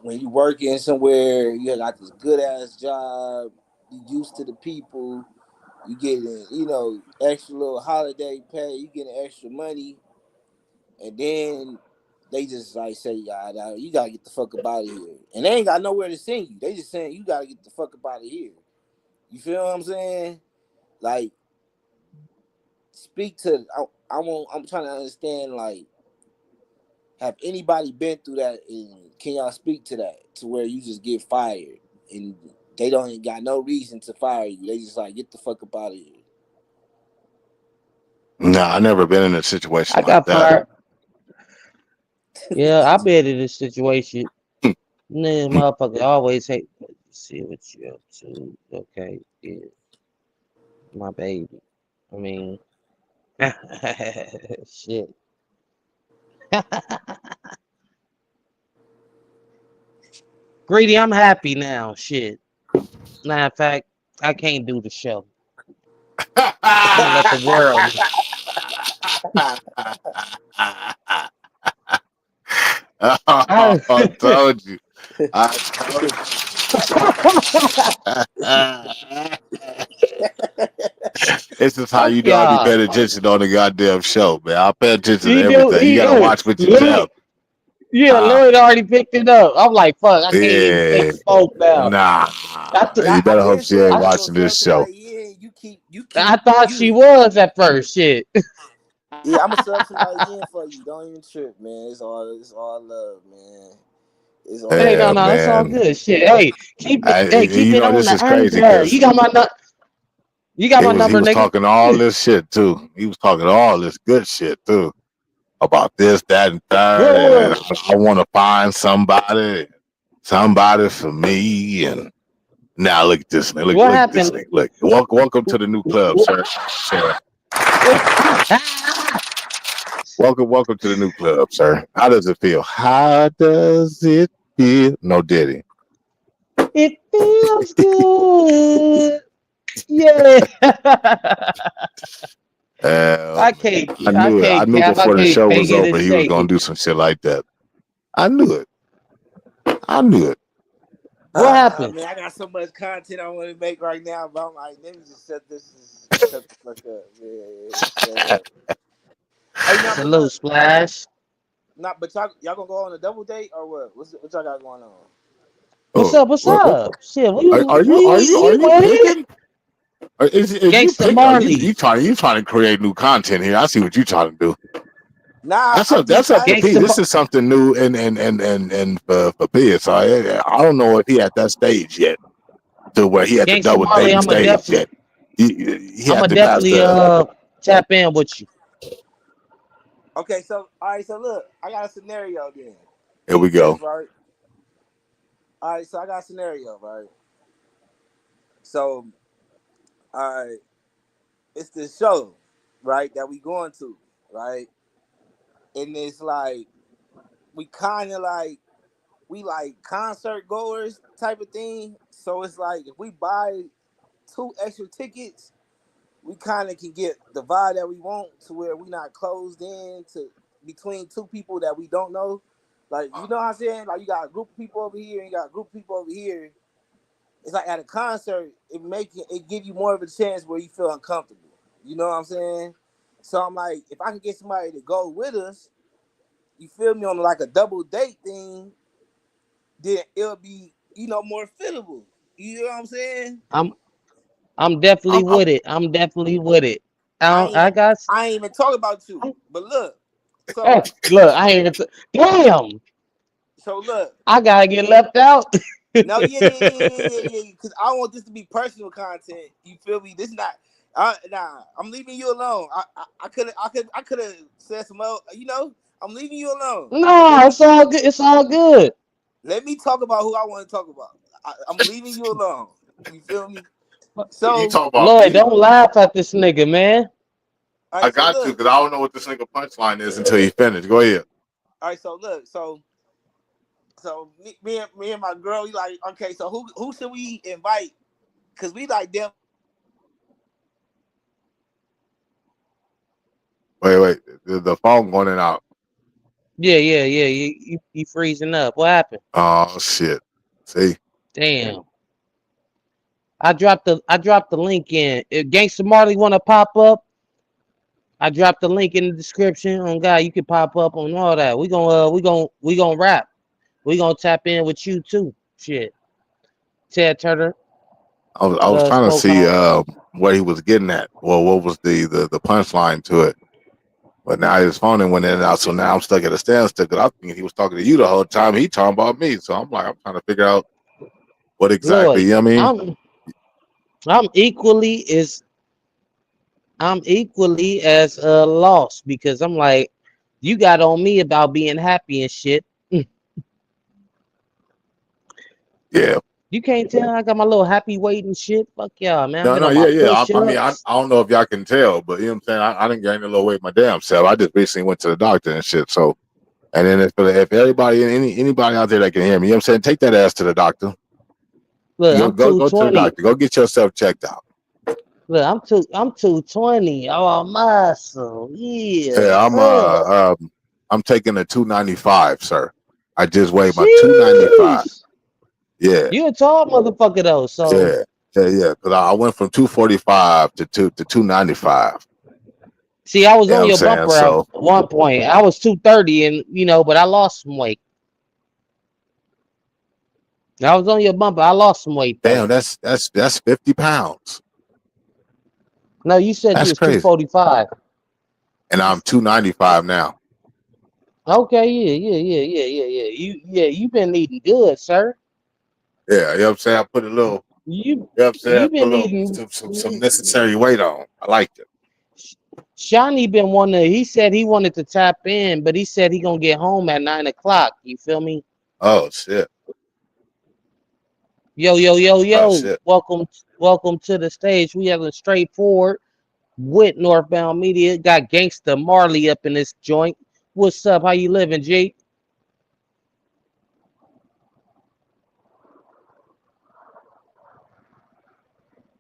when you working somewhere, you got this good ass job, you used to the people, you getting extra little holiday pay, you getting extra money, and then they just like say, "Yeah, you gotta get the fuck up out of here," and they ain't got nowhere to send you. They just saying you gotta get the fuck up out of here. You feel what I'm saying? Like, speak to. I'm trying to understand. Like, have anybody been through that? And can y'all speak to that? To where you just get fired and they don't ain't got no reason to fire you. They just like get the fuck up out of here. No, I never been in a situation I like got that. fired. Yeah, I been in this situation. Nigga, motherfucker always hate. See what you up to? Okay, yeah, my baby. I mean, shit. Greedy, I'm happy now. Shit. Matter of fact, I can't do the show. I'm gonna let the world. I, I told you. I told you. This is how fuck you know I be y'all. paying attention on the goddamn show, man. I pay attention to He do. everything. You He gotta do. watch what you Lloyd, tell. yeah, Uh, Lloyd already picked it up. I'm like, fuck. I can't even yeah. take smoke now. Nah. I, th- You I better hope did she say ain't you I, was gonna watching sell this show. somebody in. I thought she was at first. Shit. Yeah, I'm gonna sub somebody in for you. Don't even trip, man. It's all love, man. It's all Hey, no, Yeah, love. no, it's all man. good. Shit. Hey, keep it. Hey, keep You it know on this the is crazy under. because You got my he number, was nigga. talking all this shit too. He was talking all this good shit too about this, that, and third, and What? I want to find somebody for me. And now look at this. Look, What look at this happened? thing. Look, welcome to the new club, sir. Sir. Welcome to the new club, sir. How does it feel? How does it feel? No, Diddy. It feels good. Yeah. Uh, I can't. I I knew it. I can't knew cap. I before the can't show was fake it and over he was shake gonna it. do some shit like that. I knew it. I knew it. What happened? Man, I got so much content I want to make right now, but I'm like, let me just shut the fuck up, man. Shut up. Hey, now, It's a but little look, splash. not, but y'all gonna go on a double date or what? What y'all got going on? What's Oh, up? What's what? up? Shit, Are we you with it. picking? Or is you Gangsta pick? Are you Marley. trying to create new content here? I see what you trying to do. Nah, I'm That's just, up to P. Gangsta. This is something new and for P. So I don't know if he at that stage yet to where he had the Gangsta double Marley. dating stage yet. He had I'ma to pass definitely the. tap in with you. okay, so all right, so look, I got a scenario then. Here we Peep this, go. right? All right, so I got a scenario, right? So, all right, it's the show, right, that we going to, right? And it's like we kind of like we like concert goers type of thing. So it's like if we buy 2 extra tickets, we kind of can get the vibe that we want to where we not closed in to between two people that we don't know. Like you know what I'm saying? Like you got a group of people over here and you got a group of people over here. It's like at a concert, it give you more of a chance where you feel uncomfortable. You know what I'm saying? So I'm like, if I can get somebody to go with us, you feel me, on like a double date thing, then it'll be, more fillable. You know what I'm saying? I'm I'm definitely I'm with it. I'm definitely with it. I I ain't got. I ain't even talking about you. But look, Oh, so look, I ain't. Damn, so look. I gotta get left out. No, yeah. Because I want this to be personal content. You feel me? This not. Nah, I'm leaving you alone. I could have said some else. I'm leaving you alone. No, it's all good. It's all good. Let me talk about who I want to talk about. I'm leaving you alone. You feel me? you So, talk about Lloyd, me. don't laugh at this nigga, man. all I right. So got to look. because I don't know what this nigga punchline is until he finished. Go ahead. All right. So look. So me and my girl, we like, okay. So who should we invite? Cause we like them. Wait. The phone going in and out. Yeah. You freezing up. What happened? Oh shit. See. Damn. I dropped the link in. If Gangsta Marley wanna pop up, I dropped the link in the description. On God, you can pop up on all that. We gonna rap. We gonna tap in with you too. Shit. Ted Turner, I was trying to spoke see on. where he was getting at. Well, what was the punchline to it? But now his phone went in and out, so now I'm stuck at a standstill. Because I think he was talking to you the whole time. He talking about me, so I'm like, I'm trying to figure out what exactly. Lloyd, You know what I mean? I'm equally as lost because I'm like, you got on me about being happy and shit. Yeah. You can't tell I got my little happy weight and shit. Fuck y'all, man. I've been No, on my yeah. I mean, I push-ups. don't know if y'all can tell, but you know what I'm saying. I didn't gain a little weight my damn self. I just recently went to the doctor and shit. So, and then if everybody, anybody out there that can hear me, you know what I'm saying, take that ass to the doctor. Look, You I'm go to the 220. doctor. Go get yourself checked out. Look, I'm 220. Oh, muscle. Yeah. Yeah, I'm taking a 295, sir. I just weighed my 295. Sheesh. Yeah, You a tall motherfucker though, so yeah. Because I went from 245 to 295. see, I was You know on what I'm your saying? bumper at So one point. I was 230 and but I lost some weight. I was on your bumper. I lost some weight though. damn, that's 50 pounds. No, you said you That's was crazy. 245. And I'm 295 now. Okay, you been eating good, sir. Yeah, you know what I'm saying? I put a little, You you know what I'm saying? I you put a been little eating. some necessary weight on. I liked it. Shawnee been wanting. He said he wanted to tap in, but he said he gonna get home at 9 o'clock. You feel me? Oh shit. Yo, Oh shit. welcome to the stage. We have a straightforward with Northbound Media. Got Gangsta Marley up in this joint. What's up? How you living, G?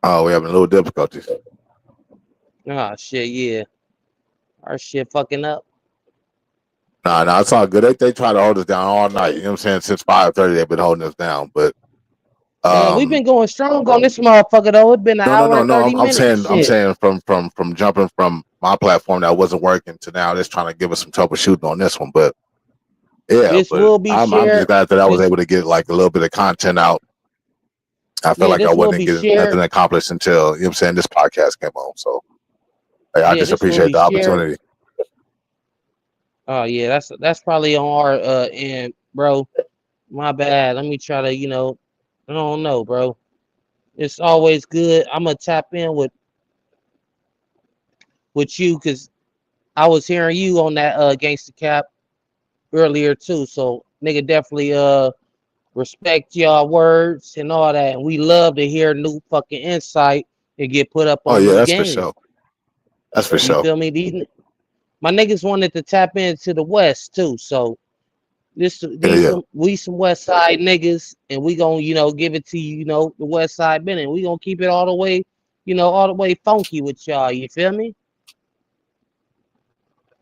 Oh, we having a little difficulties. Oh shit, yeah. Our shit fucking up. Nah, it's all good. They try to hold us down all night. You know what I'm saying? Since 5:30, they've been holding us down. But We've been going strong on this motherfucker though. It's been an hour and no. 30 minutes. I'm Shit. saying from jumping from my platform that wasn't working to now, just trying to give us some troubleshooting on this one. But yeah, This but will be I'm just shared. glad that I was This able to get like a little bit of content out. I felt yeah, like I this will wasn't be getting nothing shared. accomplished until, you know what I'm saying, this podcast came on. So hey, I Yeah, just this will appreciate be the shared. opportunity. Oh yeah, that's probably on our end, bro. My bad. Let me try to, I don't know, bro. It's always good. I'm gonna tap in with you because I was hearing you on that gangster cap earlier too. So nigga definitely respect y'all words and all that. And we love to hear new fucking insight and get put up Oh on yeah, new that's for game. sure. That's for You sure. feel me? My niggas wanted to tap into the West too. So Yeah. we some West Side niggas, and we gonna give it to you, the West Side Bennett. We gonna keep it all the way, all the way funky with y'all. You feel me?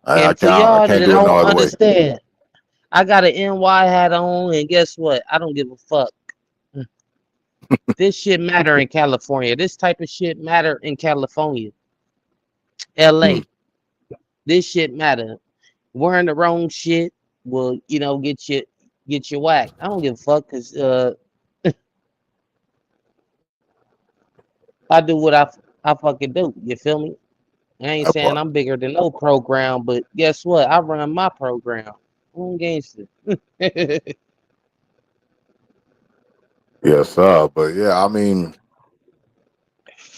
I And for can't I y'all that can't do it no don't other way. understand, I got an NY hat on, and guess what? I don't give a fuck. This shit matter in California. This type of shit matter in California, Hmm. LA. This shit matter. Wearing the wrong shit will, get you whacked. I don't give a fuck because I do what I fucking do. You feel me? I ain't That saying part. I'm bigger than no program, but guess what? I run my program. I'm gangster. Yes, sir. But yeah, I mean,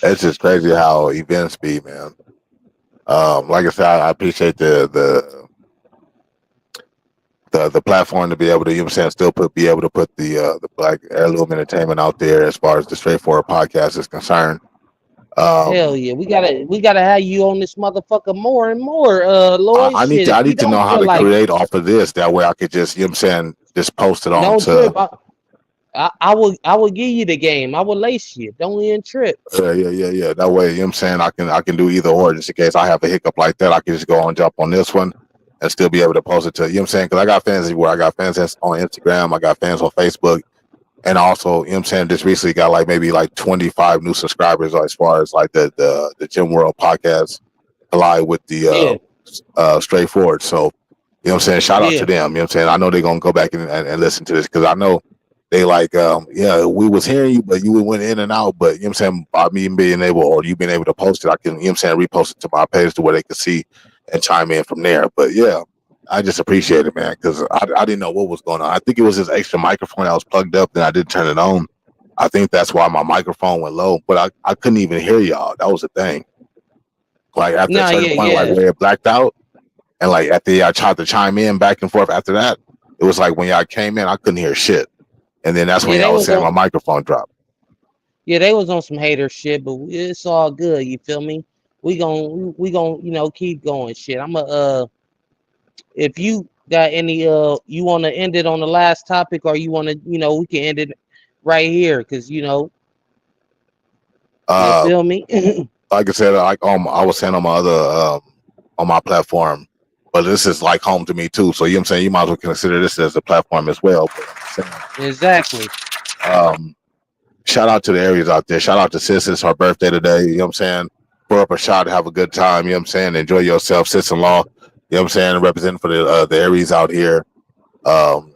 it's just crazy how events be, man. Like I said, I appreciate the platform to be able to, you know what I'm saying, still be able to put the Black Heirloom Entertainment out there as far as the straightforward podcast is concerned. Hell Um, yeah, we gotta have you on this motherfucker more and more, Lloyd. Shit, if I you need to don't know how feel to like it, create off of this. That way I could just, you know what I'm saying, just post it on don't to trip. I will give you the game. I will lace you. Don't even trip. yeah. That way, you know what I'm saying, I can do either or just in case I have a hiccup like that. I can just go on jump on this one and still be able to post it to, you know what I'm saying? Because I got fans everywhere. I got fans that's on Instagram, I got fans on Facebook, and also, you know what I'm saying, just recently got like maybe like 25 new subscribers as far as like the Gym World podcast collide with the Yeah, straightforward. So, you know what I'm saying? Shout out to yeah, them. You know what I'm saying? I know they're gonna go back and listen to this because I know they like, yeah, we was hearing you, but you went in and out. But you know what I'm saying, by me being able or you being able to post it, I can, you know what I'm saying, repost it to my page to where they can see and chime in from there. But yeah, I just appreciate it, man, because I didn't know what was going on. I think it was this extra microphone that was plugged up and I didn't turn it on. I think that's why my microphone went low, but I couldn't even hear y'all. That was the thing. Like after a nah, certain yeah, point, like yeah, where it blacked out, and like after y'all tried to chime in back and forth after that, it was like when y'all came in, I couldn't hear shit. And then that's when yeah. y'all was saying my microphone dropped. They was on some hater shit, but it's all good. You feel me? We gon' keep going. Shit, if you got any you want to end it on the last topic, or you want to, we can end it right here, cause you Uh, feel me? like I said, like I was saying on my other on my platform, but this is like home to me too. So you know what I'm saying, you might as well consider this as a platform as well. Exactly. Um, shout out to the areas out there. Shout out to sis. It's her birthday today. You know what I'm saying? Pour up a shot, have a good time. You know what I'm saying? Enjoy yourself, sis in law. You know what I'm saying? Representing for the Aries out here. Um,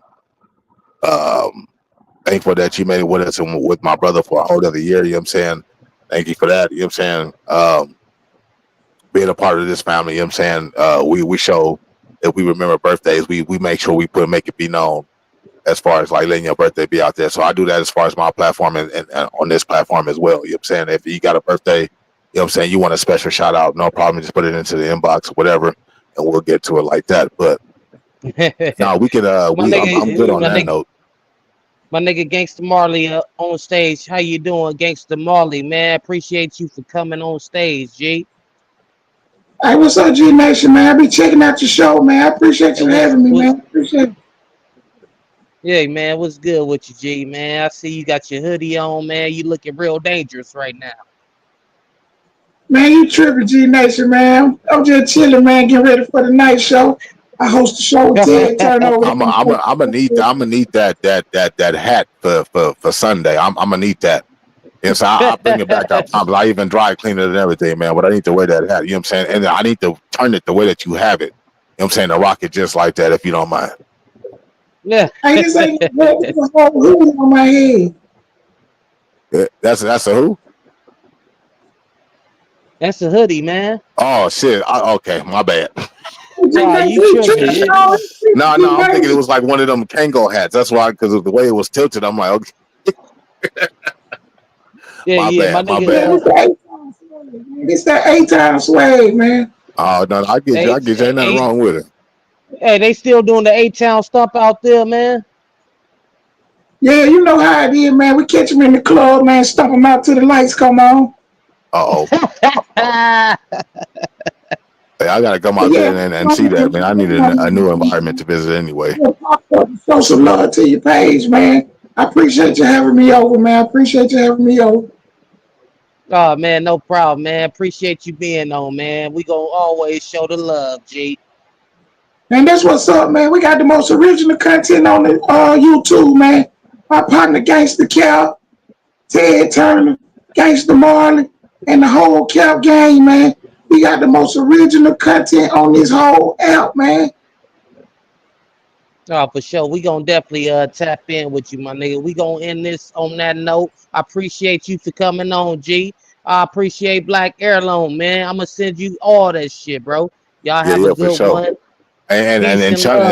um, thankful that you made it with us and with my brother for a whole other year. You know what I'm saying? Thank you for that. You know what I'm saying? Being a part of this family, you know what I'm saying? We show that we remember birthdays. We make sure we make it be known as far as like letting your birthday be out there. So I do that as far as my platform and on this platform as well. You know what I'm saying? If you got a birthday, you know what I'm saying, you want a special shout out, no problem. Just put it into the inbox, whatever, and we'll get to it like that. But no, we could my I'm good nigga, on that note. my nigga, Gangsta Marley on stage. How you doing, Gangsta Marley? Man, appreciate you for coming on stage, G. Hey, what's up, G Nation, man? I be checking out your show, man. I appreciate It you was having me, was man. Appreciate it. Yeah, man. What's good with you, G? Man, I see you got your hoodie on, man. You looking real dangerous right now. Man, you tripping, G Nation, man. I'm just chilling, man, getting ready for the night show. I host the show with Ted Turnover. I'm gonna need that hat for Sunday. I'm gonna need that. Yes, I'll bring it back up. I even dry clean it and everything, man. But I need to wear that hat. You know what I'm saying? And I need to turn it the way that you have it. You know what I'm saying? To rock it just like that, if you don't mind. Yeah. Hey, this ain't the whole hood on my head. That's a who? That's a hoodie, man. Oh shit. Okay, my bad. Nah, you tripping. No, I'm thinking it was like one of them Kango hats. That's why, because of the way it was tilted. I'm like, okay. Yeah, my nigga. bad. It's that 8-time swag, man. Oh no, I get you. Ain't nothing wrong with it. Hey, they still doing the 8-town stump out there, man. Yeah, you know how it is, man. We catch them in the club, man. Stomp them out till the lights come on. Uh-oh. Hey, I gotta come out there and see that, man. I need a new environment to visit anyway. Show some love to your page, man. I appreciate you having me over, man. I appreciate you having me over. Oh man, no problem, man. Appreciate you being on, man. We gonna always show the love, G. And that's what's up, man. We got the most original content on the YouTube, man. My partner, Gangsta Cal, Ted Turner, Gangsta Marley, and the whole Cap gang, man. We got the most original content on this whole app, man. Oh, for sure. We gonna definitely tap in with you, my nigga. We gonna end this on that note. I appreciate you for coming on, G. I appreciate Black Heirloom, man. I'm gonna send you all that shit, bro. Y'all have a good one. And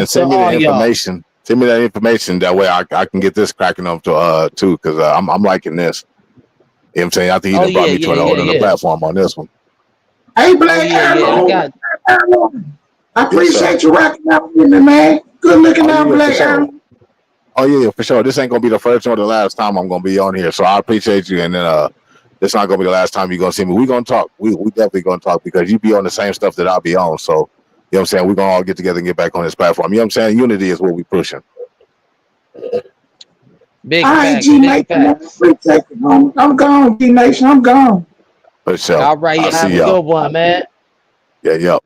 send me the information. Send me that information. That way I can get this cracking up to too, because I'm liking this. You know what I'm saying? I think he brought me to a whole other platform on this one. Hey, Black Heirloom. I appreciate you rocking out with me, man. Good looking out, Black Heirloom. Oh yeah, for sure. This ain't gonna be the first or the last time I'm gonna be on here. So I appreciate you. And then this not gonna be the last time you're gonna see me. We gonna talk. We definitely gonna talk, because you be on the same stuff that I'll be on. So you know what I'm saying? We're gonna all get together and get back on this platform. You know what I'm saying? Unity is what we pushing. Big all right, G Nation. I'm gone, G Nation. I'm gone. For sure. All right, have a good one, man. Yeah,